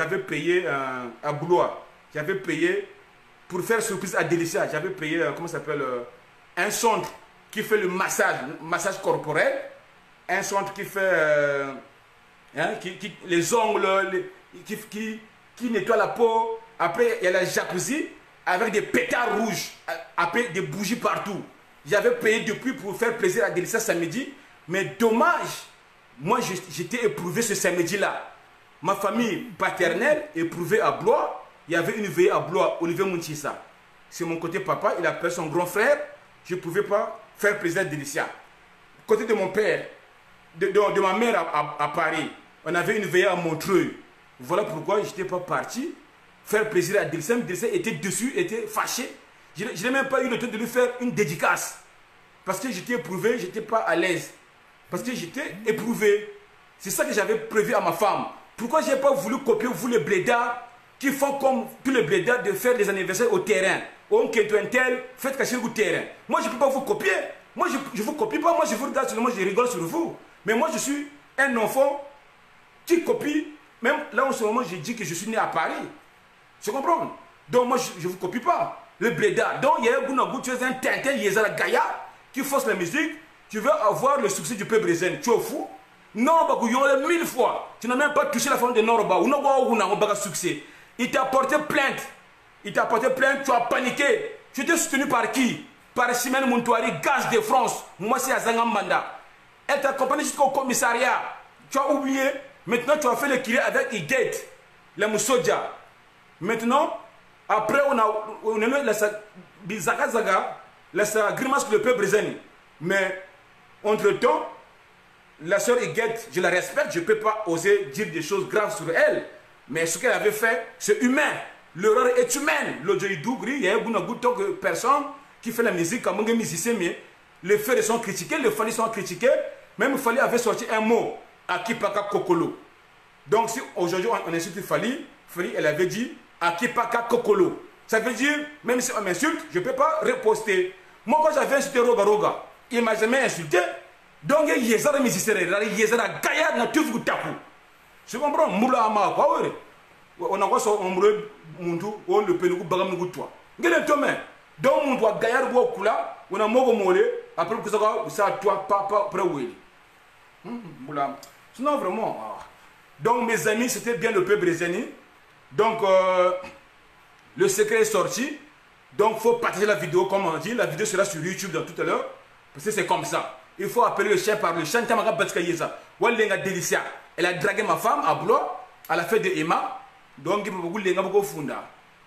à Boulois. J'avais payé pour faire surprise à Délicia. J'avais payé, comment ça s'appelle, un centre qui fait le massage corporel. Un centre qui fait les ongles, qui nettoie la peau. Après, il y a la jacuzzi avec des pétards rouges. Après, des bougies partout. J'avais payé depuis pour faire plaisir à Délicia samedi. Mais dommage, moi j'étais éprouvé ce samedi-là. Ma famille paternelle éprouvée à Blois. Il y avait une veillée à Blois, Olivier Mounchissa. C'est mon côté papa, il appelle son grand frère. Je ne pouvais pas faire plaisir à Délicia. Côté de mon père, de ma mère à Paris, on avait une veillée à Montreuil. Voilà pourquoi je n'étais pas parti faire plaisir à Délicia. Délicia était dessus, était fâché. Je n'ai même pas eu le temps de lui faire une dédicace. Parce que j'étais éprouvé, je n'étais pas à l'aise. Parce que j'étais éprouvé. C'est ça que j'avais prévu à ma femme. Pourquoi je n'ai pas voulu copier vous les blédards qui font comme tous les blédards de faire des anniversaires au terrain. On quitte un tel, faites cacher au terrain. Moi, je ne peux pas vous copier. Moi, je ne vous copie pas. Moi, je vous regarde seulement, je rigole sur vous. Mais moi, je suis un enfant qui copie. Même là, en ce moment, je dis que je suis né à Paris. Tu comprends? Donc, moi, je ne vous copie pas. Le blédard. Donc, il y a un goût, tu es un Tintin, Yézara Gaïa, qui force la musique. Tu veux avoir le succès du peuple brésilien. Tu es fou? Norba, il y en a 1000 fois. Tu n'as même pas touché la femme de Norba. Ou non, pas succès. Il t'a porté plainte. Tu as paniqué. Tu étais soutenu par qui? Par Simone Montouari, Gaz de France. Moi, c'est Azangam Manda. Elle t'a accompagné jusqu'au commissariat. Tu as oublié. Maintenant, tu as fait le kiré avec Iget, la Moussodia. Maintenant, après, on a mis la Zaga, la grimace que le peuple brésilien. Mais, entre-temps, la sœur Iguette, je la respecte, je ne peux pas oser dire des choses graves sur elle. Mais ce qu'elle avait fait, c'est humain. L'erreur est humaine. L'audio Dougri, il y a beaucoup de personnes qui font la musique comme un musicien, mais les faits sont critiqués, les Fali sont critiqués. Même Fali avait sorti un mot, Akipaka Kokolo. Donc, si aujourd'hui on insulte Fali, elle avait dit Akipaka Kokolo. Ça veut dire, même si on m'insulte, je ne peux pas reposter. Moi, quand j'avais insulté Roga Roga, il ne m'a jamais insulté. Donc, il y a des musiciens, il y a des gaillards dans tout le tapu. Tu comprends? Moula Ama, quoi, oui. On a quoi sur un moule, on le peut nous bagam nous toi. Quel est le domaine? Donc, on doit gaillard ou kula, on a mogo molé, après ça toi, pas après oui. Sinon vraiment. Donc mes amis, c'était bien le peuple brésilien. Donc le secret est sorti. Donc il faut partager la vidéo comme on dit. La vidéo sera sur YouTube dans tout à l'heure. Parce que c'est comme ça. Il faut appeler le chien par le chien. Elle a dragué ma femme à Blois, à la fête de Emma. Donc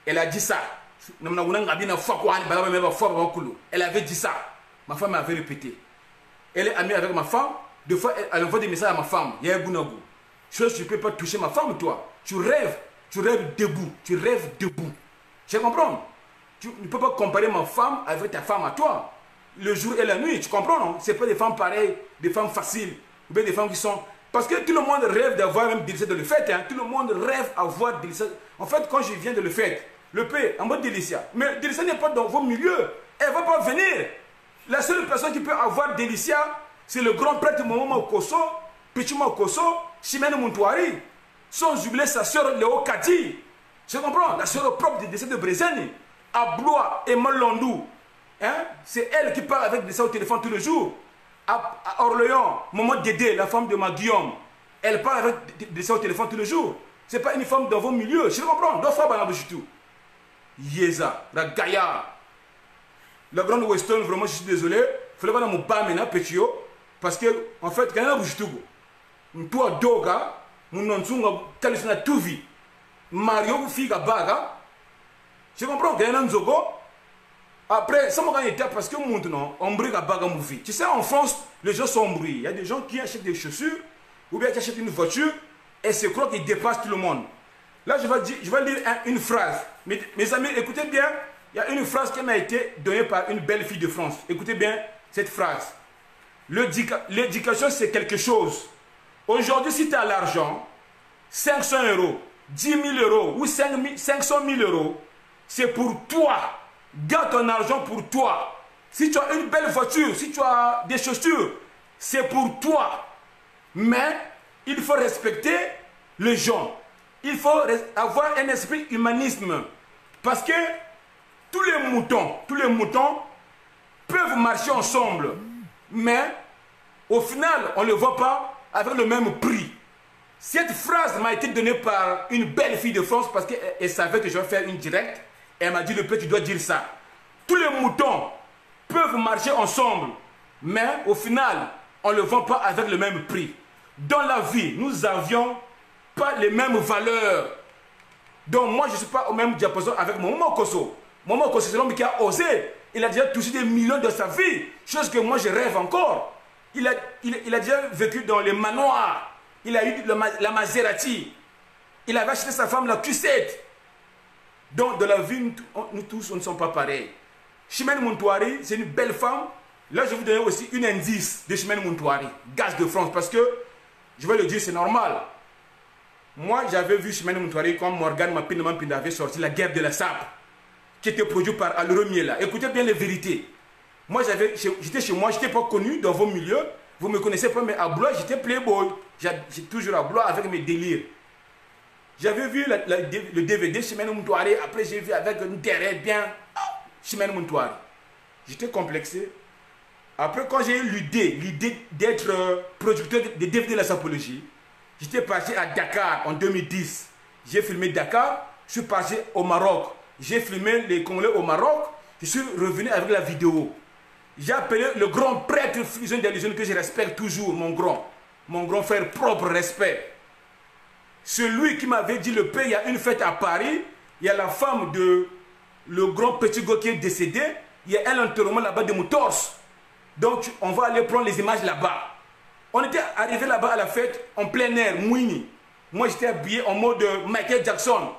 elle a dit ça. Elle avait dit ça. Ma femme m'avait répété. Elle est amie avec ma femme. Deux fois, elle envoie des messages à ma femme. Il y a un gounagou. Tu ne peux pas toucher ma femme, toi. Tu rêves debout. Tu rêves debout. Tu comprends? Tu ne peux pas comparer ma femme avec ta femme à toi. Le jour et la nuit, tu comprends, non? Ce n'est pas des femmes pareilles, des femmes faciles. Ou bien des femmes qui sont... Parce que tout le monde rêve d'avoir même délicat de le fait. Hein. Tout le monde rêve d'avoir délicat. En fait, quand je viens de le fait, le paix en mode délicat. Mais délicat n'est pas dans vos milieux. Elle ne va pas venir. La seule personne qui peut avoir délicat, c'est le grand prêtre Momo Koso, Petit Koso, Chimène Montouari. Sans oublier sa soeur Léo Kati. Tu comprends? La soeur propre du décès de Brezani. À Blois et Malondou. Hein? C'est elle qui parle avec des au téléphone tous les jours. À Orléans, Maman Dédé, la femme de ma Guillaume, elle parle avec des au téléphone tous les jours. Ce n'est pas une femme dans vos milieux. Je comprends. Deux fois, tout. Yeza, la Gaïa. La grande Weston, vraiment, je suis désolé. Il fallait pas mon pas maintenant, petit. Parce que, en fait, quand on a bougé tout, toi, Doga, mon nom, Kalisona, tout vie. Mario, fille, Baga. Je comprends. Quand on a un Zogo. Après, ça m'a été parce que maintenant, on brille à Baga Movie. Tu sais, en France, les gens sont embrouillés. Il y a des gens qui achètent des chaussures ou bien qui achètent une voiture et se croient qu'ils dépassent tout le monde. Là, je vais lire une phrase. Mes amis, écoutez bien. Il y a une phrase qui m'a été donnée par une belle fille de France. Écoutez bien cette phrase. L'éducation, c'est quelque chose. Aujourd'hui, si tu as l'argent, 500 €, 10 000 € ou 500 000 €, c'est pour toi. Garde ton argent pour toi. Si tu as une belle voiture, si tu as des chaussures, c'est pour toi. Mais il faut respecter les gens. Il faut avoir un esprit humanisme. Parce que tous les moutons peuvent marcher ensemble. Mais au final, on ne le voit pas avec le même prix. Cette phrase m'a été donnée par une belle fille de France parce qu'elle savait que je vais faire une directe. Elle m'a dit, le père, tu dois dire ça. Tous les moutons peuvent marcher ensemble, mais au final, on ne le vend pas avec le même prix. Dans la vie, nous n'avions pas les mêmes valeurs. Donc moi, je ne suis pas au même diapason avec mon Momo Koso. Momo Koso, c'est l'homme qui a osé. Il a déjà touché des millions dans sa vie, chose que moi, je rêve encore. Il a déjà vécu dans les manoirs. Il a eu la Maserati. Il avait acheté sa femme la Q7. Donc, dans la vie, nous tous, on ne sommes pas pareils. Chimène Montouari, c'est une belle femme. Là, je vais vous donner aussi une indice de Chimène Montouari, gaz de France, parce que, je vais le dire, c'est normal. Moi, j'avais vu Chimène Montouari quand Morgane Mapinda avait sorti La guerre de la sape, qui était produit par Aloro Miela. Écoutez bien les vérités. Moi, j'étais chez moi, je n'étais pas connu dans vos milieux. Vous ne me connaissez pas, mais à Blois, j'étais playboy. J'ai toujours à Blois avec mes délires. J'avais vu le DVD Chimène Montouari. Après, j'ai vu avec une terre bien Chimène Montouari. J'étais complexé. Après, quand j'ai eu l'idée d'être producteur de DVD de la sapologie, j'étais parti à Dakar en 2010. J'ai filmé Dakar. Je suis parti au Maroc. J'ai filmé les Congolais au Maroc. Je suis revenu avec la vidéo. J'ai appelé le grand prêtre Fusion d'Illusion que je respecte toujours, mon grand frère, propre respect. Celui qui m'avait dit le père, il y a une fête à Paris, il y a la femme de le grand petit gars qui est décédé, il y a un enterrement là-bas de mon torse. Donc on va aller prendre les images là-bas. On était arrivé là-bas à la fête en plein air, mouini. Moi j'étais habillé en mode Michael Jackson.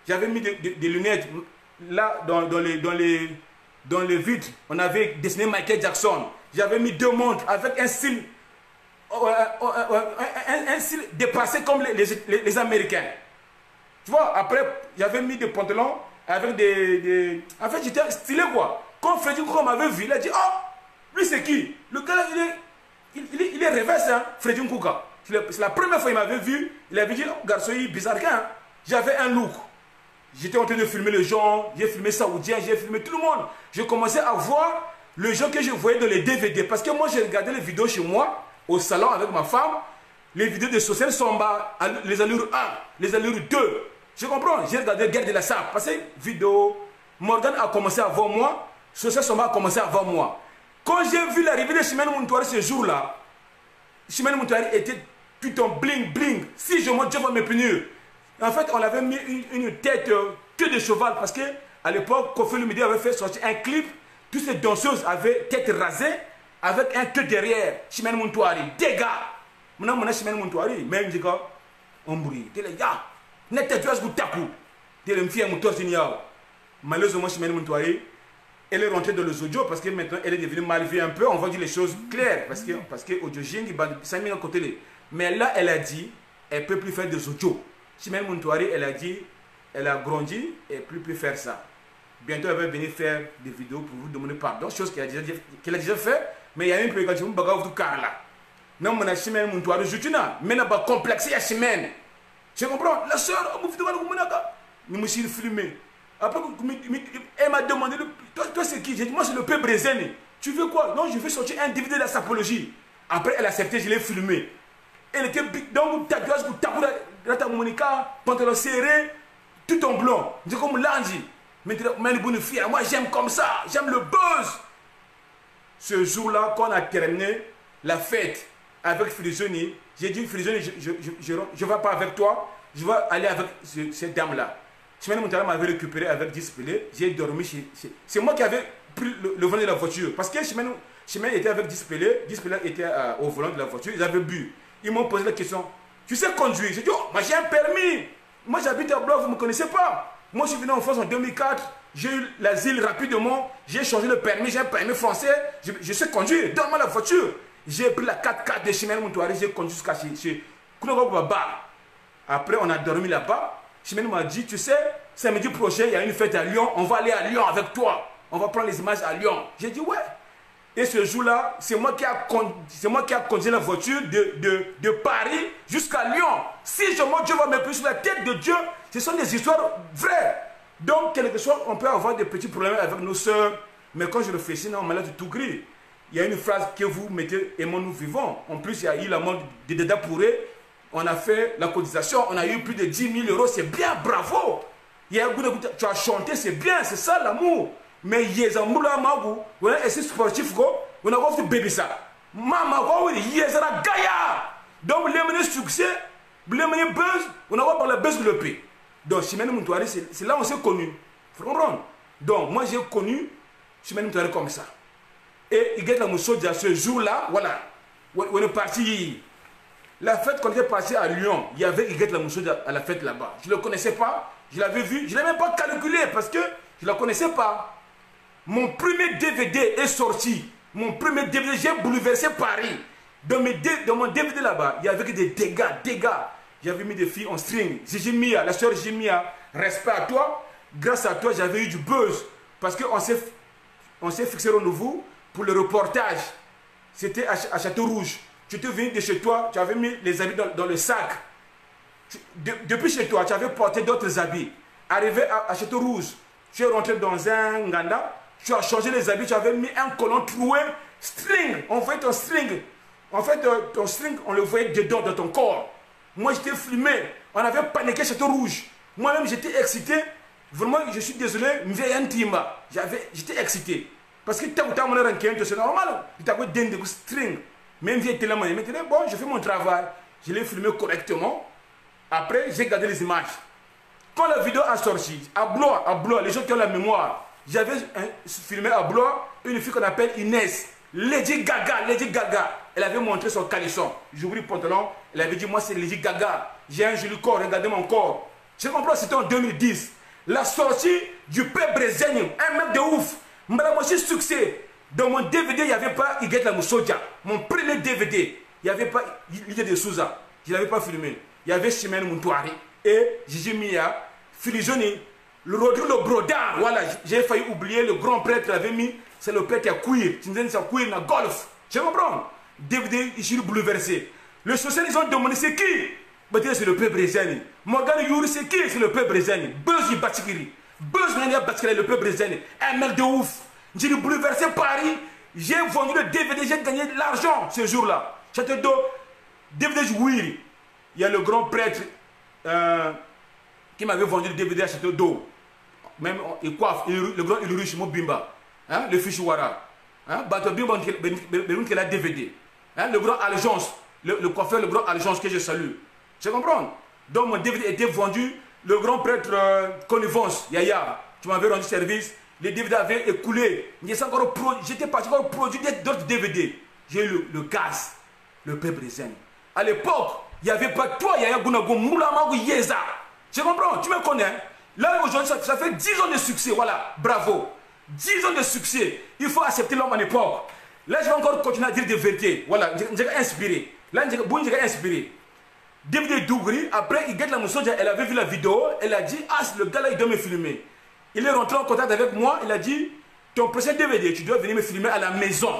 J'avais mis des lunettes là dans les vitres. On avait dessiné Michael Jackson. J'avais mis 2 montres avec un style dépassé comme les Américains. Tu vois, après, j'avais mis des pantalons avec des... En fait, j'étais stylé, quoi. Quand Freddy Nkuka m'avait vu, il a dit, oh, lui, c'est qui? Le gars, là, il est reverse, hein, Freddy Nkuka. C'est la première fois qu'il m'avait vu. Il avait dit, oh, garçon, il est bizarre, hein. J'avais un look. J'étais en train de filmer les gens. J'ai filmé Saoudien, j'ai filmé tout le monde. Je commençais à voir les gens que je voyais dans les DVD, parce que moi j'ai regardé les vidéos chez moi, au salon avec ma femme, les vidéos de Social Samba, les allures 1, les allures 2. Je comprends, j'ai regardé Guerre de la Sape, parce que vidéo, Morgan a commencé avant moi, Social Samba a commencé avant moi. Quand j'ai vu l'arrivée de Chimène Moutouari ce jour-là, Chimène Moutouari était tout en bling bling. Si je monte, Dieu va me punir. En fait, on avait mis une tête queue de cheval, parce que à l'époque, Kofi Olomide avait fait sortir un clip. Toutes ces danseuses avaient tête rasée avec un queue derrière. Chimène Moutouari, dégâts. Maintenant, mon Chimène Moutouari, même dit on brille. T'es les gars, n'était tu as ce takou. T'es le fille à Moutoir Signal. Malheureusement, Chimène Moutouari, elle est rentrée dans les audios parce que maintenant elle est devenue mal vue un peu. On va dire les choses claires parce que audio jing, ça mis à côté. Mais là, elle a dit, elle ne peut plus faire des audios. Chimène Moutouari, elle a dit, elle a grandi et ne peut plus faire ça. Bientôt, elle va venir faire des vidéos pour vous demander pardon, chose qu'elle a déjà fait, mais il y a une préoccupation, vous avez tout car là. Non, mon Chimène Moutouari, je suis là, mais n'a pas complexé à Chimène. Tu comprends? La soeur, nous me suis filmé. Après, elle m'a demandé, toi c'est qui? J'ai dit, moi c'est le peuple Brésil. Tu veux quoi? Non, je veux sortir un DVD de la sapologie. Après, elle a accepté, je l'ai filmé. Elle était donc, ta Monica, pantalon serré, tout en blanc. C'est comme Landy. Maintenant, mais bonne fille, moi j'aime comme ça, j'aime le buzz. Ce jour-là, quand on a terminé la fête avec Frisoni, j'ai dit, Frisoni, je ne vais pas avec toi, je vais aller avec cette dame-là. Chimène Moutouari m'avait récupéré avec 10 pelés, j'ai dormi chez... C'est moi qui avais pris le volant de la voiture. Parce que Chimène était avec 10 pelés étaient au volant de la voiture, ils avaient bu. Ils m'ont posé la question, tu sais conduire? J'ai dit, oh, moi j'ai un permis. Moi j'habite à Blois, vous ne me connaissez pas. Moi, je suis venu en France en 2004, j'ai eu l'asile rapidement, j'ai changé le permis, j'ai un permis français, je sais conduire, donne-moi la voiture. J'ai pris la 4x4 de Chimène Moutouari, j'ai conduit jusqu'à chez Kounogo Baba. Après, on a dormi là-bas. Chimène m'a dit, tu sais, samedi prochain, il y a une fête à Lyon, on va aller à Lyon avec toi. On va prendre les images à Lyon. J'ai dit, ouais. Et ce jour-là, c'est moi qui a conduit la voiture de Paris jusqu'à Lyon. Si je monte, Dieu va me mettre sur la tête de Dieu. Ce sont des histoires vraies. Donc, quelquefois, on peut avoir des petits problèmes avec nos soeurs. Mais quand je réfléchis, non, on m'a l'air de tout gris. Il y a une phrase que vous mettez, aimons nous vivons. En plus, il y a eu la mort de Deda Pouré. On a fait la cotisation, on a eu plus de 10 000 €. C'est bien, bravo. Il y a un goût de, tu as chanté, c'est bien, c'est ça l'amour. Mais il y a des amours là, on a essayé sportif, on a fait bébé ça. Maman, il y a des gaïa. Donc, les succès, les buzz, on a par le buzz de l'EP. Donc, Chimène Moutouari, c'est là où on s'est connu. Il faut comprendre. Donc, moi, j'ai connu Chimène Moutouari comme ça. Et il y a la Moussodia ce jour-là, voilà. On est parti. La fête, quand on était parti à Lyon, il y avait Iguette la Moussodia à la fête là-bas. Je ne le connaissais pas, je l'avais vu, je ne l'ai même pas calculé parce que je ne la connaissais pas. Mon premier DVD est sorti. Mon premier DVD, j'ai bouleversé Paris. Dans mon DVD là-bas, il y avait des dégâts. J'avais mis des filles en string. Gigi Mia, la soeur Gigi Mia, respect à toi. Grâce à toi, j'avais eu du buzz. Parce qu'on s'est fixé au nouveau pour le reportage. C'était à Château-Rouge. Tu étais venu de chez toi, tu avais mis les habits dans le sac. Depuis chez toi, tu avais porté d'autres habits. Arrivé à Château-Rouge, tu es rentré dans un Nganda, tu as changé les habits, tu avais mis un collant troué, string. On voyait ton string. En fait, ton string, on le voyait dedans, dans ton corps. Moi, j'étais filmé. On avait paniqué Château-Rouge. Moi-même, j'étais excité. Vraiment, je suis désolé, j'étais excité. Parce que tu as mon ranking, c'est normal. Tu as des string. Même vieille télé, bon, je fais mon travail. Je l'ai filmé correctement. Après, j'ai gardé les images. Quand la vidéo a sorti, à Blois, les gens qui ont la mémoire, j'avais filmé à Blois une fille qu'on appelle Inès. Lady Gaga. Elle avait montré son caleçon. J'ouvris le pantalon. Elle avait dit, moi c'est Lady Gaga. J'ai un joli corps, regardez mon corps. Je comprends, c'était en 2010. La sortie du peuple brésilien, un mec de ouf. Moi, j'ai succès. Dans mon DVD, il n'y avait pas Iguette la Moussodia. Mon premier DVD, il n'y avait pas l'idée de Souza. Je ne l'avais pas filmé. Il y avait Chimène Moutouari et Gigi Mia, Filijoni, le Rodrigo Brodard. Voilà, j'ai failli oublier le grand prêtre l'avait mis. C'est le prêtre qui a couillé. Tu me dis, ça couillé dans le golf. Je comprends. DVD, il s'est bouleversé. Les socialistes, ils ont demandé c'est qui? C'est le peuple brésilien. Morgan Youri, c'est qui? C'est le peuple brésilien. Buzz Batikiri. Buzz Batikiri, le peuple brésilien. Un mec de ouf. J'ai bouleversé Paris. J'ai vendu le DVD, j'ai gagné de l'argent ce jour-là. Château d'eau, DVD jouir. Il y a le grand prêtre qui m'avait vendu le DVD à Château d'eau. Même il coiffe, le grand Ulrich Mobimba, hein, le Fichouara. Hein, Bato Bimba qui a la DVD. Hein, le grand Alliance, le coiffeur, le grand Alliance que je salue. Tu comprends? Donc mon DVD était vendu. Le grand prêtre Connivence, Yaya, tu m'avais rendu service. Les DVD avaient écoulé. J'étais parti encore produire d'autres DVD. J'ai eu le gaz, le peuple Brésil. À l'époque, il n'y avait pas toi, Yaya Gounago, Moulamago Yeza. Tu comprends? Tu me connais? Là, aujourd'hui, ça fait 10 ans de succès. Voilà, bravo. 10 ans de succès. Il faut accepter l'homme à l'époque. Là, je vais encore continuer à dire des vérités. Voilà, j'ai inspiré. Là, j'ai inspiré. DVD Dougri, après, il guette la mousson, elle avait vu la vidéo, elle a dit, ah, le gars là, il doit me filmer. Il est rentré en contact avec moi, il a dit, ton prochain DVD, tu dois venir me filmer à la maison.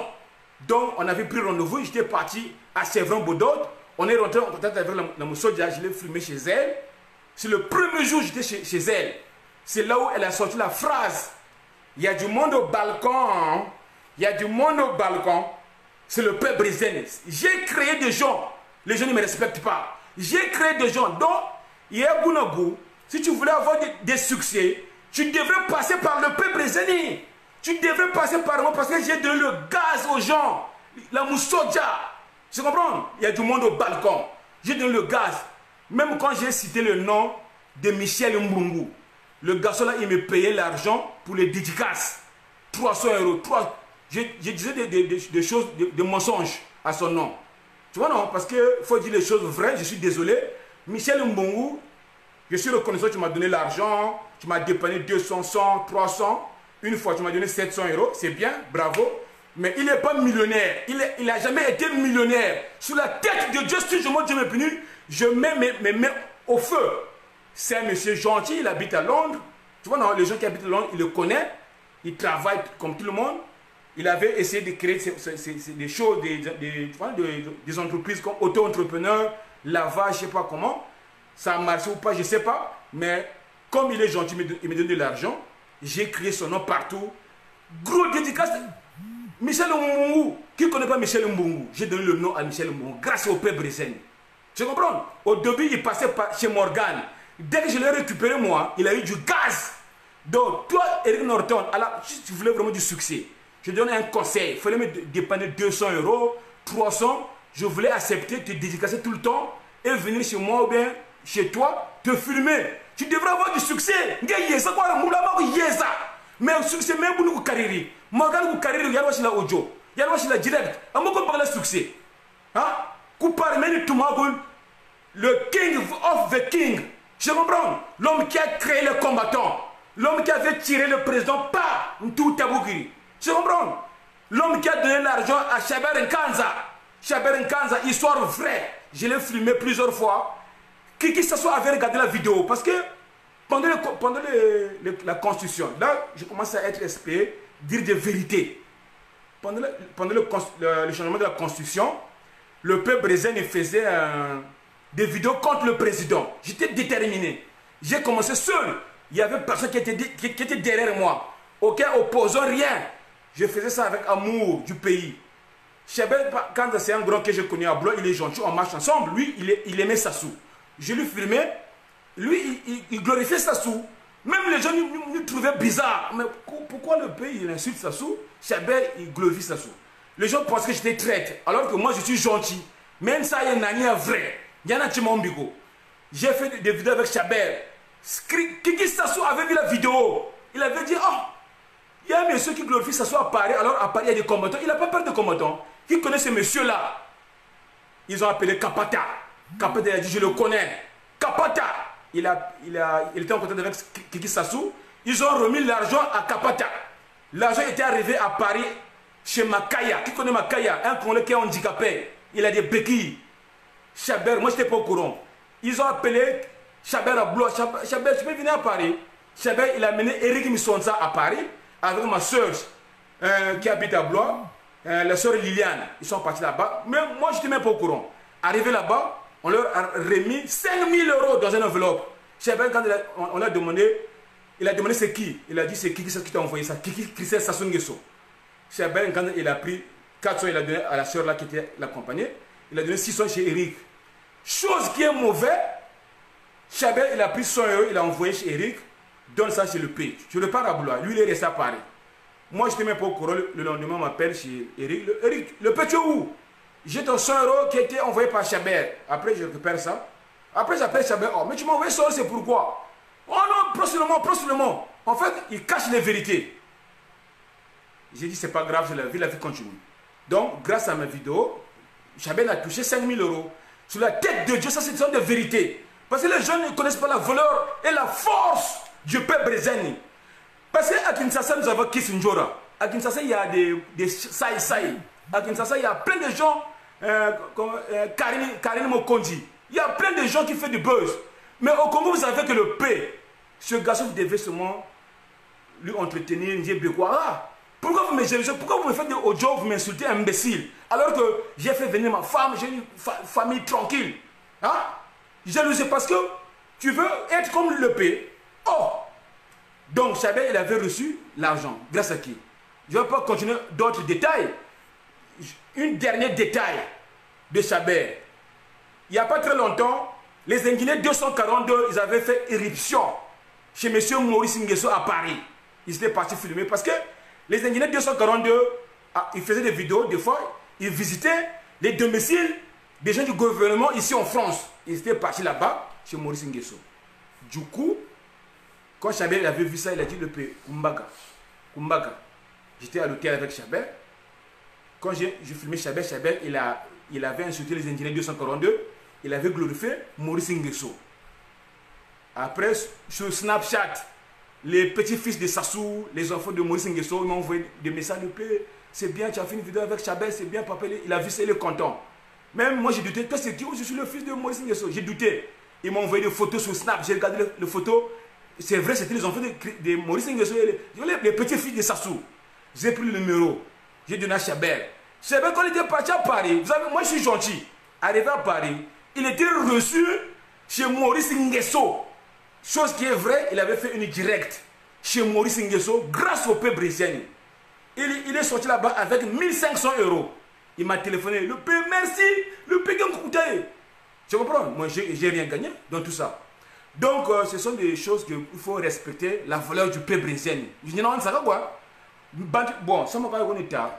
Donc, on avait pris rendez-vous, j'étais parti à Sévran-Bodot, on est rentré en contact avec la mousson, je l'ai filmé chez elle. C'est le premier jour que j'étais chez elle. C'est là où elle a sorti la phrase, il y a du monde au balcon, hein? Il y a du monde au balcon. C'est le peuple brésilien. J'ai créé des gens, les gens ne me respectent pas. J'ai créé des gens. Donc, il y a Gounagou. Si tu voulais avoir des succès, tu devrais passer par le peuple brésilien. Tu devrais passer par moi parce que j'ai donné le gaz aux gens. La moussoja. Tu comprends? Il y a du monde au balcon. J'ai donné le gaz. Même quand j'ai cité le nom de Michel Mbungu, le garçon là, il me payait l'argent pour les dédicaces. 300 €. Je disais des choses, des mensonges à son nom. Tu vois, non? Parce qu'il faut dire les choses vraies. Je suis désolé. Michel Mbungu, je suis reconnaissant, tu m'as donné l'argent. Tu m'as dépanné 200, 100, 300. Une fois, tu m'as donné 700 €. C'est bien, bravo. Mais il n'est pas millionnaire. Il n'a jamais été millionnaire. Sous la tête de Dieu, si je monte Dieu me punit, je mets mes mains au feu. C'est un monsieur gentil, il habite à Londres. Tu vois, non, les gens qui habitent à Londres, il le connaît. Il travaille comme tout le monde. Il avait essayé de créer des choses, des entreprises comme auto-entrepreneur, lavage, je ne sais pas comment. Ça a marché ou pas, je ne sais pas. Mais comme il est gentil, il me donne de l'argent. J'ai créé son nom partout. Gros dédicace. Michel Mbungu. Qui ne connaît pas Michel Mbungu? J'ai donné le nom à Michel Mbungu grâce au peuple brésilien. Tu comprends? Au début, il passait chez Morgan. Dès que je l'ai récupéré, moi, il a eu du gaz. Donc, toi, Eric Norton, alors, si tu voulais vraiment du succès, je te donne un conseil. Il fallait me dépanner 200 €, 300. Je voulais accepter, te dédicacer tout le temps et venir chez moi ou bien chez toi, te filmer. Tu devrais avoir du succès. Mais le succès, même pour nous, carrière. Morgan, vous carrière, il y a la audio. Il y a la direct. On va parler de succès. Hein? Le king of the king. Je comprends. L'homme qui a créé les combattants. L'homme qui avait tiré le président par tout Tabouki. Je comprends. L'homme qui a donné l'argent à Chaber Nkanza. Chaber Nkanza, histoire vraie. Je l'ai filmé plusieurs fois. Qui s'assoit avait regardé la vidéo. Parce que pendant la constitution, là, je commence à être expert, dire des vérités. Pendant le changement de la constitution, le peuple brésilien faisait des vidéos contre le président. J'étais déterminé. J'ai commencé seul. Il y avait personne qui était derrière moi. Aucun opposant, rien. Je faisais ça avec amour du pays. Chebel, quand c'est un grand que je connais à Blois, il est gentil, on marche ensemble. Lui, il aimait Sassou. Je lui filmais. Lui, il glorifiait Sassou. Même les gens nous trouvaient bizarre. Mais pourquoi le pays il insulte Sassou? Chebel, il glorifie Sassou. Les gens pensaient que j'étais traître. Alors que moi, je suis gentil. Même ça, il y a un vrai. Il y en a qui m'ont bigo. J'ai fait des vidéos avec Chebel. Kiki Sassou avait vu la vidéo. Il avait dit, oh, il y a un monsieur qui glorifie Sassou à Paris. Alors à Paris, il y a des combattants. Il n'a pas peur de combattants. Qui connaît ce monsieur-là? Ils ont appelé Kapata. Kapata, il a dit, je le connais. Kapata. Il était en contact avec Kiki Sassou. Ils ont remis l'argent à Kapata. L'argent était arrivé à Paris, chez Makaya. Qui connaît Makaya? Un Congolais qui est handicapé. Il a des béquilles. Chaber, moi je n'étais pas au courant. Ils ont appelé Chaber à Blois. Chaber, tu peux venir à Paris. Chaber, il a mené Eric Missonza à Paris avec ma soeur qui habite à Blois. La soeur Liliane. Ils sont partis là-bas. Mais moi je n'étais même pas au courant. Arrivé là-bas, on leur a remis 5 000 € dans une enveloppe. Chaber, quand on a demandé Il a demandé c'est qui. Il a dit c'est qui t'a envoyé ça. Kiki Christelle Sassou Nguesso. Chabert, quand il a pris 400, il a donné à la soeur là qui était l'accompagnée. Il a donné 600 chez Eric. Chose qui est mauvaise. Chabert, il a pris 100 €, il a envoyé chez Eric. Donne ça chez le P. Je le pars à Blois. Lui, il est resté à Paris. Moi, je ne mets pas au courant. Le lendemain, on m'appelle chez Eric. Eric, le P, tu es où? J'ai ton 100 € qui a été envoyé par Chabert. Après, je récupère ça. Après, j'appelle Chabert. Oh, mais tu m'as envoyé ça, c'est pourquoi? Oh non, prends le mot. En fait, il cache les vérités. J'ai dit, c'est pas grave, la vie continue. Donc, grâce à ma vidéo, Chabert a touché 5 000 €. Sur la tête de Dieu, ça, ce sont des vérités. Parce que les gens ne connaissent pas la valeur et la force du peuple brésilien. Parce qu'à Kinshasa, nous avons Kissinjora. À Kinshasa, il y a des saï-saï. À Kinshasa, il y a plein de gens, Karine Mokondi. Il y a plein de gens qui font du buzz. Mais au Congo, vous savez que le P, ce garçon, vous devez seulement lui entretenir, dire quoi. Pourquoi vous me jalousez? Pourquoi vous me faites des audios, vous m'insultez, imbécile? Alors que j'ai fait venir ma femme, j'ai une famille tranquille. Hein? Jalousé parce que tu veux être comme le P. Oh! Donc, Chabert, il avait reçu l'argent. Grâce à qui? Je ne vais pas continuer d'autres détails. Un dernier détail de Chabert. Il n'y a pas très longtemps, les Indignés 242, ils avaient fait éruption chez M. Maurice Nguesso à Paris. Ils étaient partis filmer parce que les Indignés 242, ils faisaient des vidéos, des fois, ils visitaient les domiciles des gens du gouvernement ici en France. Ils étaient partis là-bas chez Maurice Nguesso. Du coup, quand Chabert avait vu ça, il a dit le P. Kumbaga. J'étais à l'hôtel avec Chabert. Quand j'ai filmé Chabert, il avait insulté les Indignés 242. Il avait glorifié Maurice Nguesso. Après, sur Snapchat, les petits-fils de Sassou, les enfants de Maurice Nguesso, ils m'ont envoyé des messages de P. C'est bien, tu as fait une vidéo avec Chabert, c'est bien, papa. Il a vu ça, il est content. Même moi, j'ai douté. Toi, c'est qui? Je suis le fils de Maurice Nguesso. J'ai douté. Ils m'ont envoyé des photos sur Snap. J'ai regardé les photos. C'est vrai, c'était les enfants de Maurice Nguesso, les petits-fils de Sassou. J'ai pris le numéro. J'ai donné à Chabert. Chabert, quand il était parti à Paris, vous savez, moi, je suis gentil. Arrivé à Paris, il était reçu chez Maurice Nguesso. Chose qui est vraie, il avait fait une directe chez Maurice Nguesso grâce au peuple brésilien. Il est sorti là-bas avec 1500 €. Il m'a téléphoné. Le P, merci. Le P, tu comprends? Moi, j'ai rien gagné dans tout ça. Donc, ce sont des choses qu'il faut respecter, la valeur du peuple brésilien. Je dis non, ça va quoi? Bon, ça m'a pas dit tard.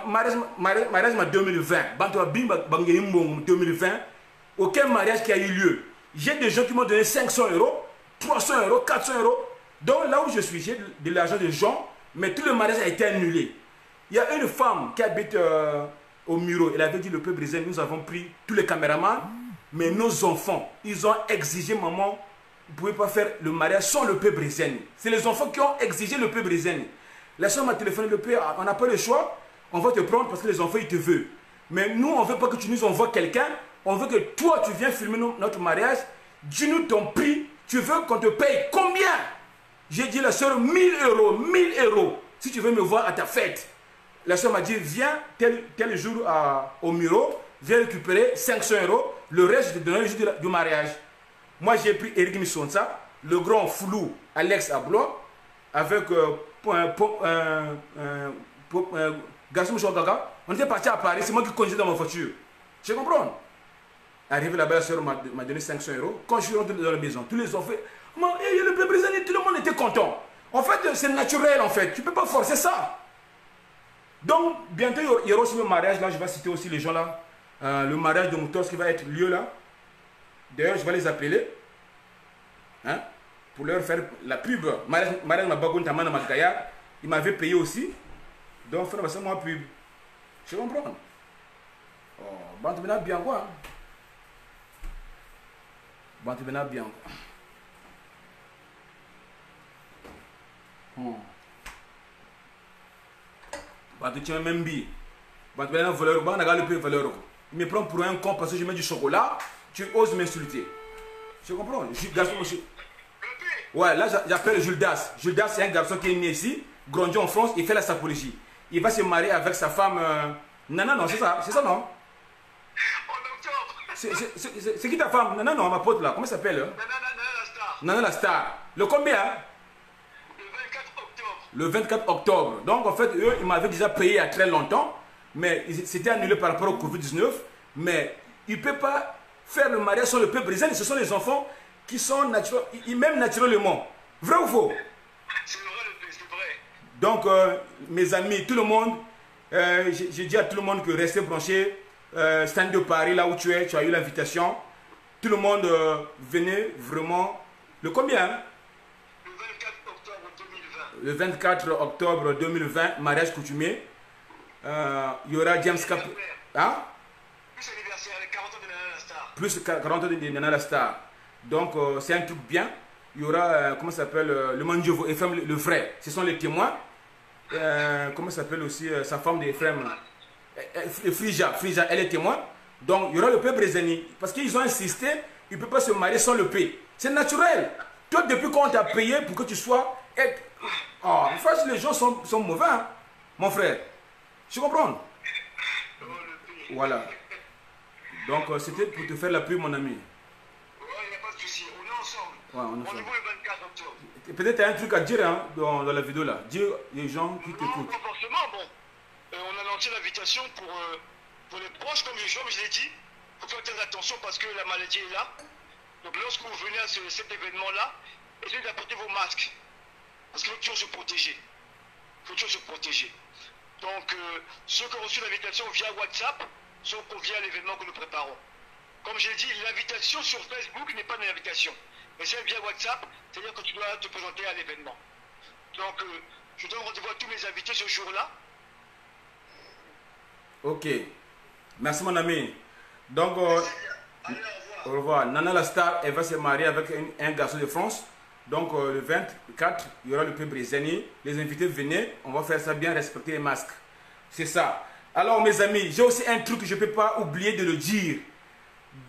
Mariage en 2020. 2020. Aucun mariage qui a eu lieu. J'ai des gens qui m'ont donné 500 €, 300 €, 400 €. Donc là où je suis, j'ai de l'argent des gens, mais tout le mariage a été annulé. Il y a une femme qui habite au Muro. Elle avait dit, le peuple brésilien, nous avons pris tous les caméramans, mais nos enfants, ils ont exigé, maman, vous ne pouvez pas faire le mariage sans le peuple brésilien. C'est les enfants qui ont exigé le peuple brésilien. La soeur m'a téléphoné, le père, on n'a pas le choix, on va te prendre parce que les enfants, ils te veulent. Mais nous, on ne veut pas que tu nous envoies quelqu'un, on veut que toi, tu viennes filmer notre mariage, dis-nous ton prix, tu veux qu'on te paye combien? J'ai dit, la soeur, 1000 €, 1000 €, si tu veux me voir à ta fête. La soeur m'a dit, viens tel jour au Muro, viens récupérer 500 €, le reste, je te donnerai le jour du mariage. Moi, j'ai pris Eric Missonsa, le grand Foulou, Alex Ablois, avec Garçon Gaga. On était parti à Paris, c'est moi qui conduisais dans ma voiture. Tu comprends? Arrivé là-bas, la soeur m'a donné 500 €. Quand je suis rentré dans la maison, tous les enfants, il y a le peuple brésilien, tout le monde était content. En fait, c'est naturel, en fait. Tu ne peux pas forcer ça. Donc, bientôt, il y aura aussi le mariage. Là, je vais citer aussi les gens là. Le mariage de Moutos qui va être lieu là. D'ailleurs, je vais les appeler. Hein, pour leur faire la pub. Mariage Mabagoun Tamana Magaya. Il m'avait payé aussi. Donc, il faut moi pub. Je comprends. Oh, bon, tu bien quoi. Bon, tu bien quoi. Tu tiens même billet. Tu as un voleur, il me prend pour un con parce que je mets du chocolat. Tu oses m'insulter. Je comprends. Ouais, là j'appelle Jules Das. Jules Das, c'est un garçon qui est né ici, grandi en France, il fait la sapologie. Il va se marier avec sa femme. Non, c'est ça non? C'est qui ta femme? Non, ma pote là, comment elle s'appelle? Nana la star. Le combien? Le 24 octobre. Le 24 octobre. Donc en fait, eux, ils m'avaient déjà payé il y a très longtemps. Mais c'était annulé par rapport au Covid-19. Mais ils ne peuvent pas faire le mariage sur le peuple brésilien. Ce sont les enfants qui sont naturels, ils m'aiment naturellement. Vrai ou faux? C'est vrai, c'est vrai. Donc, mes amis, tout le monde, j'ai dit à tout le monde que restez branchés. Stand de Paris, là où tu es, tu as eu l'invitation. Tout le monde, venez vraiment. Le combien? Hein? Le 24 octobre 2020. Le 24 octobre 2020, mariage coutumier. Il y aura James Cap. Hein? Plus anniversaire, les 40 ans de Nana la Star. Plus 40 ans de Nana la Star. Donc, c'est un truc bien. Il y aura, comment ça s'appelle, le Mandiovo, Ephraim, le frère. Ce sont les témoins. Comment ça s'appelle aussi, sa femme d'Ephraim, Frija, elle est témoin. Donc, il y aura le peuple brésilien. Parce qu'ils ont insisté, il ne peut pas se marier sans le payer. C'est naturel. Toi, depuis quand on t'a payé pour que tu sois... Oh, en fait, les gens sont mauvais, hein, mon frère. Tu comprends? Voilà. Donc, c'était pour te faire la pub, mon ami. Ouais, il n'y a pas de souci. On est ensemble. Ouais, on est Rendez-vous le 24 octobre. Peut-être tu as un truc à dire hein, dans la vidéo là. Dis les gens qui t'écoutent. Non, pas forcément. Bon, on a lancé l'invitation pour les proches, comme je l'ai dit. Il faut faire très attention parce que la maladie est là. Donc, lorsque vous venez à cet événement-là, essayez d'apporter vos masques. Parce qu'il faut toujours se protéger. Il faut toujours se protéger. Donc, ceux qui ont reçu l'invitation via WhatsApp sont conviés à l'événement que nous préparons. Comme je l'ai dit, l'invitation sur Facebook n'est pas une invitation. Mais c'est via WhatsApp, c'est-à-dire que tu dois te présenter à l'événement. Donc, je donne rendez-vous à tous mes invités ce jour-là. Ok. Merci mon ami. Donc, Allez, au revoir. au revoir. Nana la Star, elle va se marier avec un garçon de France. Donc, le 24, il y aura le peuple brésilien. Les invités, venez. On va faire ça bien, respecter les masques. C'est ça. Alors, mes amis, j'ai aussi un truc que je ne peux pas oublier de le dire.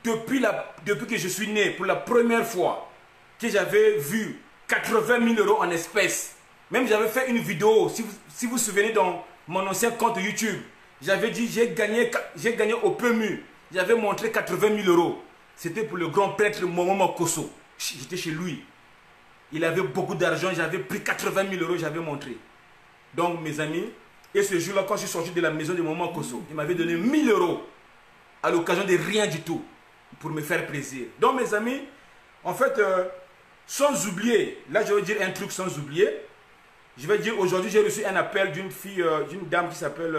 Depuis que je suis né, pour la première fois, que j'avais vu 80 000 € en espèces. Même j'avais fait une vidéo, si vous vous souvenez, dans mon ancien compte YouTube. J'avais dit, j'ai gagné au PMU. J'avais montré 80 000 €. C'était pour le grand prêtre Momo Makosso. J'étais chez lui. Il avait beaucoup d'argent, j'avais pris 80 000 €, j'avais montré. Donc, mes amis, et ce jour-là, quand je suis sorti de la maison de Momo Makosso, il m'avait donné 1 000 € à l'occasion de rien du tout, pour me faire plaisir. Donc, mes amis, en fait, sans oublier, là, je vais dire un truc sans oublier. Je vais dire, aujourd'hui, j'ai reçu un appel d'une fille, d'une dame qui s'appelle...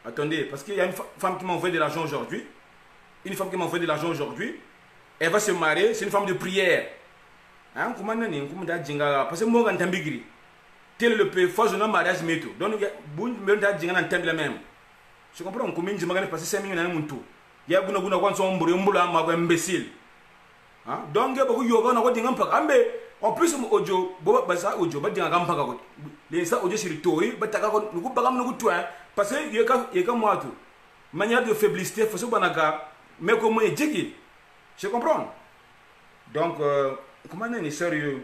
attendez, parce qu'il y a une femme qui m'a envoyé de l'argent aujourd'hui. Une femme qui m'a envoyé de l'argent aujourd'hui. Elle va se marier, c'est une femme de prière. Hein, comment on dit, parce que moi, je suis tel le peu, faut un mariage méto. Donc, je suis même. Je comprends, comment je suis passé 5 minutes dans mon tour. Il y a beaucoup de imbécile. Donc, il y a beaucoup de yoga, en plus, audio, audio, les audio sur le tour, parce que il y a moi tout. Manière de faiblesse, il faut que mais comment est dit, je comprends. Donc, comment on est sérieux,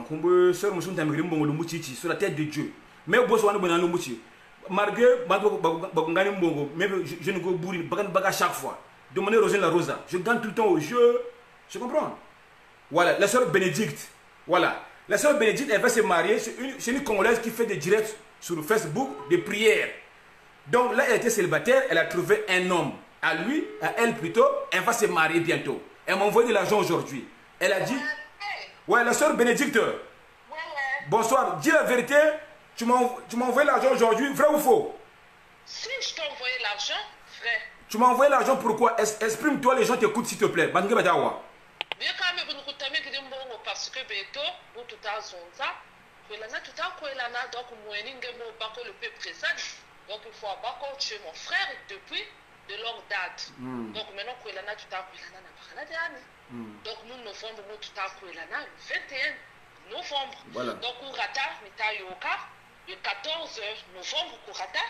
on peut se remettre sur la tête de Dieu. Mais au bout de malgré je ne go bourri à chaque fois. Demandez Rosine la Rosa. Je gagne tout le temps au jeu. Je comprends. Voilà, la sœur Bénédicte. Voilà. La sœur Bénédicte, elle va se marier. C'est une Congolaise qui fait des directs sur Facebook, des prières. Donc là, elle était célibataire. Elle a trouvé un homme. À lui, à elle plutôt. Elle va se marier bientôt. Elle m'a envoyé de l'argent aujourd'hui. Elle a dit... Ouais, la sœur Bénédicte. Bonsoir. Dis la vérité. Tu m'as envoyé l'argent aujourd'hui, vrai ou faux? Si je t'ai envoyé l'argent, vrai. Tu m'as envoyé l'argent pourquoi? Exprime-toi, les gens t'écoutent s'il te plaît. Bien quand même, vous nous contez parce que Beto, vous tout à zonza, que l'ana tout à quoi l'ana, donc moi, bako le peu présent. Donc il faut abattre tu es mon frère depuis de longue date. Donc maintenant, que l'ana tout à quoi l'ana n'a pas la dernière. Donc nous, novembre, nous tout à quoi l'ana, le 21 novembre. Voilà. Donc on rata, mita yoka. Le 14 novembre, Kourata,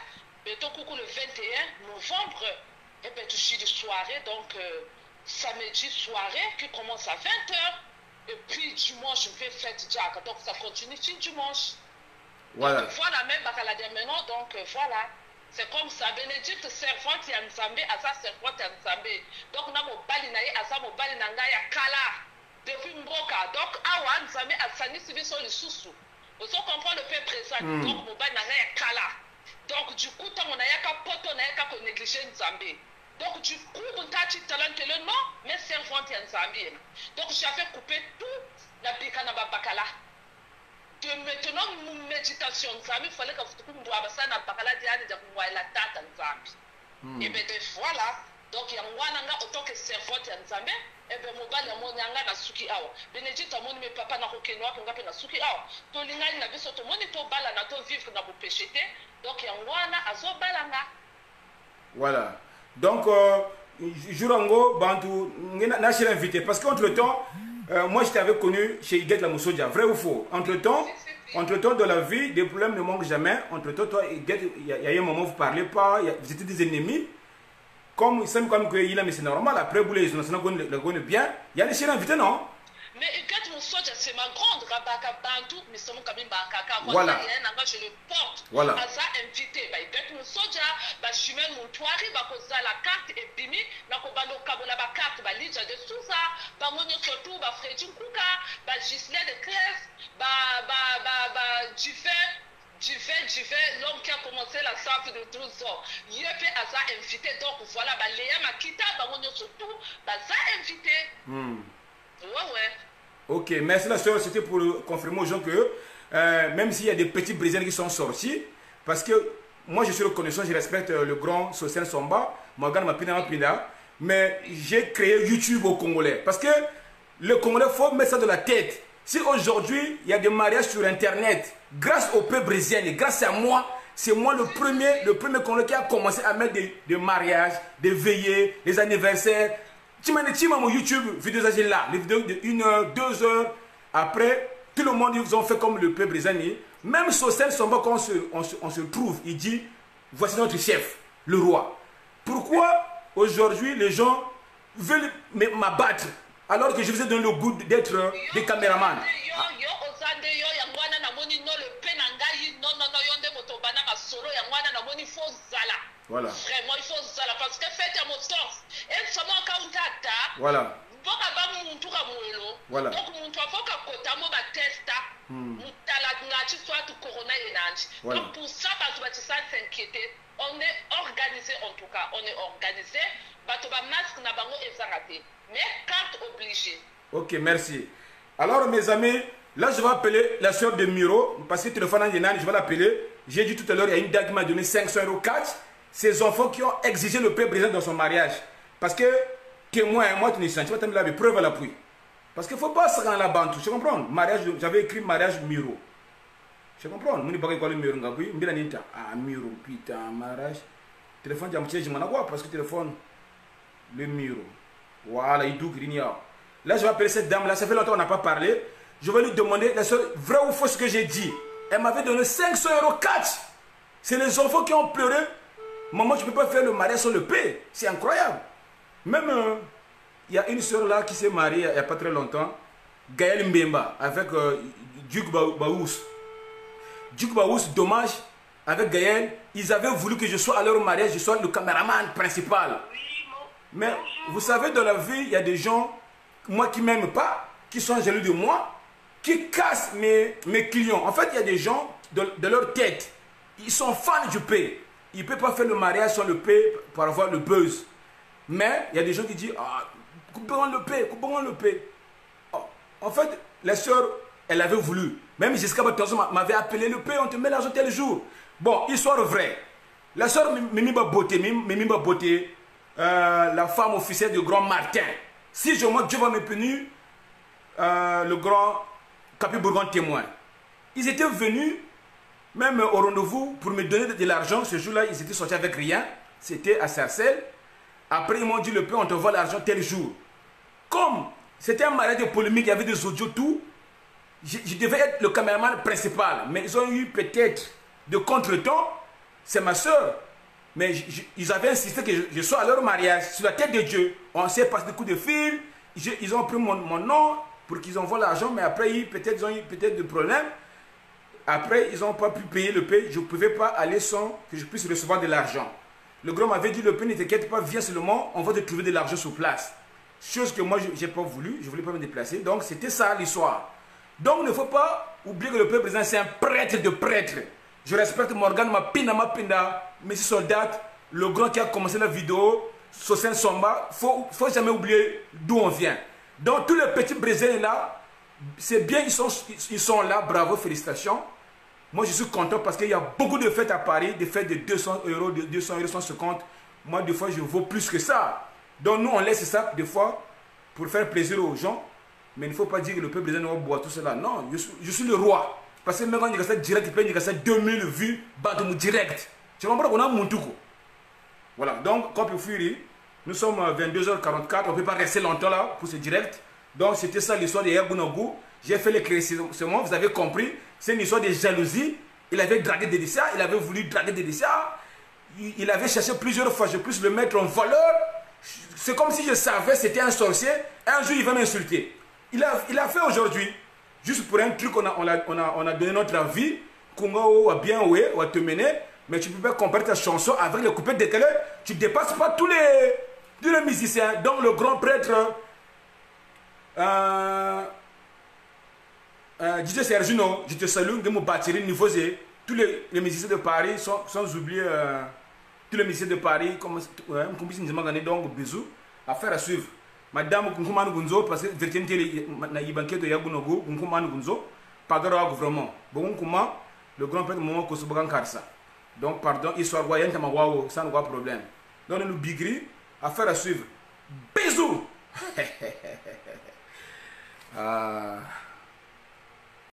le 21 novembre, et bien, tu suis de soirée, donc samedi soirée qui commence à 20h, et puis dimanche, je fais fête Jack, donc ça continue fin dimanche. Voilà. Donc voilà, même à la maintenant, donc voilà. C'est comme ça. Bénédicte, servante ya Nzambe, asa servante ya Nzambe. Donc, na mobali na ye, asa mobali na nga ya kala. Depuis mboka. Donc, awa Nzambe asani sibiso lisusu. Vous comprenez le peu présent. Donc, mobali na nga ya kala. Donc, du coup, tant on a yaka poto, na yaka ko négliger Nzambe. Donc, du coup, on t'a dit talent le nom, mais servante ya Nzambe. Donc, j'avais coupé tout la bika na babakala. De maintenant, mon méditation, il fallait que vous puissiez ça na bakala diane de la tata Nzambe. Et bien, voilà. Donc, il y a un autant que servante ya Nzambe. Et bien, mon bal, mon yanga na suki awa. Bénédicte, mon mes papa na kokenwa, qu'on appelle na suki awa. To lingani na biso, to moni to bala na to vivre na bo pécheté. Donc, il y a un azo balanga. Voilà. Donc, Jurango, Bantou, n'a pas invité. Parce qu'entre-temps, moi, je t'avais connu chez Iguette la Moussodia. Vrai ou faux? Entre-temps, dans la vie, des problèmes ne manquent jamais. Entre-temps, toi, Iguette, il y a eu un moment où vous ne parlez pas, vous étiez des ennemis. Comme il semble comme qu'il a, mais c'est normal. Après, vous les le connaissez bien. Il y a des chiens invités, non? Mais Iguette Moussodia, c'est ma grande rabaka Bantou, mais c'est mon cabine Bakaka. Voilà. Je le porte. Voilà. À ça, invité. Iguette Moussodia, Chimène Moutouari, la carte et Bimi, Nakobano Kabola, la carte, Lidja de Souza, Monio surtout, Freddy Kouka, Gislaine de Crèce, Dufay, l'homme qui a commencé la SAF de 12 ans. Il a fait à ça invité. Donc voilà, Léa Makita, Monio surtout, ça invité. Ouais. Ok, merci la soeur, c'était pour confirmer aux gens que même s'il y a des petits Brésiliens qui sont sortis, parce que moi je suis reconnaissant, je respecte le grand Sosen Somba, Morgan Mapina, mais j'ai créé YouTube au Congolais. Parce que le Congolais, il faut mettre ça dans la tête. Si aujourd'hui il y a des mariages sur Internet, grâce au peuple brésilien, grâce à moi, c'est moi le premier Congolais qui a commencé à mettre des mariages, des veillées, des anniversaires. Tu m'as dit, mon YouTube, vidéos là, les vidéos de 1 heure, 2 heures. Après, tout le monde, ils ont fait comme le peuple brésilien. Même Sosen Somba, quand on se trouve, il dit, voici notre chef, le roi. Pourquoi aujourd'hui les gens veulent m'abattre alors que je vous ai donné le goût d'être des caméramans? Voilà. Vraiment, il faut ça parce que faites à mon sens. Et ça m'a contacté. Voilà. Voilà. Donc, mon toit, faut que testa. Voilà. Donc, pour ça, parce que ça s'inquiéter. On est organisé en tout cas. On est organisé. Mais carte obligée. Ok, merci. Alors, mes amis, là, je vais appeler la soeur de Miro. Parce que téléphone, je vais l'appeler. J'ai dit tout à l'heure, il y a une dame qui m'a donné 500 € cash. Ces enfants qui ont exigé le père présent dans son mariage. Parce que, témoin, moi, tu ne sais pas, tu vas preuve à l'appui. Parce qu'il ne faut pas se rendre la bantou. Je comprends. Mariage, j'avais écrit mariage Miro. Je comprends. Je ne sais pas quoi le Miro. Ah, Miro, putain, mariage. Téléphone, je m'en avoir parce que téléphone, le Miro. Voilà, il doit grigner. Là, je vais appeler cette dame-là. Ça fait longtemps qu'on n'a pas parlé. Je vais lui demander, la soeur, vrai ou faux ce que j'ai dit. Elle m'avait donné 500 € cash. C'est les enfants qui ont pleuré. Maman, tu ne peux pas faire le mariage sans le paix. C'est incroyable. Même, il y a une soeur là qui s'est mariée il n'y a pas très longtemps. Gaël Mbemba avec Duc Baous. Duc Baous, dommage, avec Gaël, ils avaient voulu que je sois à leur mariage, je sois le caméraman principal. Mais vous savez, dans la vie, il y a des gens, moi qui ne m'aiment pas, qui sont jaloux de moi, qui cassent mes clients. En fait, il y a des gens, de leur tête, ils sont fans du paix. Ils ne peuvent pas faire le mariage sans le paix pour avoir le buzz. Mais il y a des gens qui disent, ah, coupons le paix. Oh, en fait, la soeur, elle avait voulu. Même Jessica Batonzo m'avait appelé le paix, on te met l'argent tel jour. Bon, histoire vraie. La soeur Mimi Baboté, la femme officielle du grand Martin. Si je vois Dieu va me punir, le grand Capi Bourgogne témoin. Ils étaient venus, même au rendez-vous, pour me donner de l'argent. Ce jour-là, ils étaient sortis avec rien. C'était à Sarcelles. Après, ils m'ont dit, le père, on te voit l'argent tel jour. Comme c'était un mariage de polémique, il y avait des audios, tout. Je devais être le caméraman principal. Mais ils ont eu peut-être de contretemps. C'est ma soeur. Mais ils avaient insisté que je sois à leur mariage. Sur la tête de Dieu. On s'est passé des coups de fil. Ils ont pris mon nom pour qu'ils envoient l'argent. Mais après, peut-être ils ont eu des problèmes. Après, ils n'ont pas pu payer le paie. Je ne pouvais pas aller sans que je puisse recevoir de l'argent. Le grand m'avait dit, le paie, ne t'inquiète pas, viens seulement, on va te trouver de l'argent sur place. Chose que moi, je n'ai pas voulu, je ne voulais pas me déplacer. Donc, c'était ça l'histoire. Donc, il ne faut pas oublier que le peuple président, c'est un prêtre de prêtres. Je respecte Morgan Mapinda, Messi Soldat, le grand qui a commencé la vidéo, Sosen Somba. Il ne faut jamais oublier d'où on vient. Donc, tous les petits Brésiliens là, c'est bien, ils sont là, bravo, félicitations. Moi, je suis content parce qu'il y a beaucoup de fêtes à Paris, des fêtes de 200 euros, de 200 euros, 150. Moi, des fois, je vaux plus que ça. Donc, nous, on laisse ça, des fois, pour faire plaisir aux gens. Mais il ne faut pas dire que le peuple brésilien va boire tout cela. Non, je suis le roi. Parce que même quand il y a ça direct, il y a ça 2000 vues, bantou direct. Tu comprends qu'on a mon tout. Voilà, donc, comme pour fuir, nous sommes à 22h44, on ne peut pas rester longtemps là pour ce direct. Donc, c'était ça l'histoire de Yagunogu. J'ai fait l'éclaircissement, vous avez compris. C'est une histoire de jalousie. Il avait dragué Dédécia, il avait voulu draguer Dédécia. Il avait cherché plusieurs fois, je puisse le mettre en valeur. C'est comme si je savais que c'était un sorcier. Un jour, il va m'insulter. Il a fait aujourd'hui, juste pour un truc, on a donné notre avis. Kungo a bien oué, ou a te mener. Mais tu ne peux pas comparer ta chanson avec les coupés décalés. Tu ne dépasses pas tous les musiciens. Donc, le grand prêtre. DJ Sergino, je te salue, de mon batterie niveau Z. Tous les musiciens de Paris, sans oublier tous les musiciens de Paris, comme nous avons gagné, donc bisous. Affaire à suivre. Madame Kunkumanu Gunzo, parce que vérité, na yibanke de Yagunogo, Kunkumanu Gunzo, pardon vraiment. Bon, comment le grand père de mon Kosobogan Karsa. Donc, pardon, histoire voyante à ma waouh, ça n'a pas de problème. Donc, nous bigri, affaire à suivre. Bisous!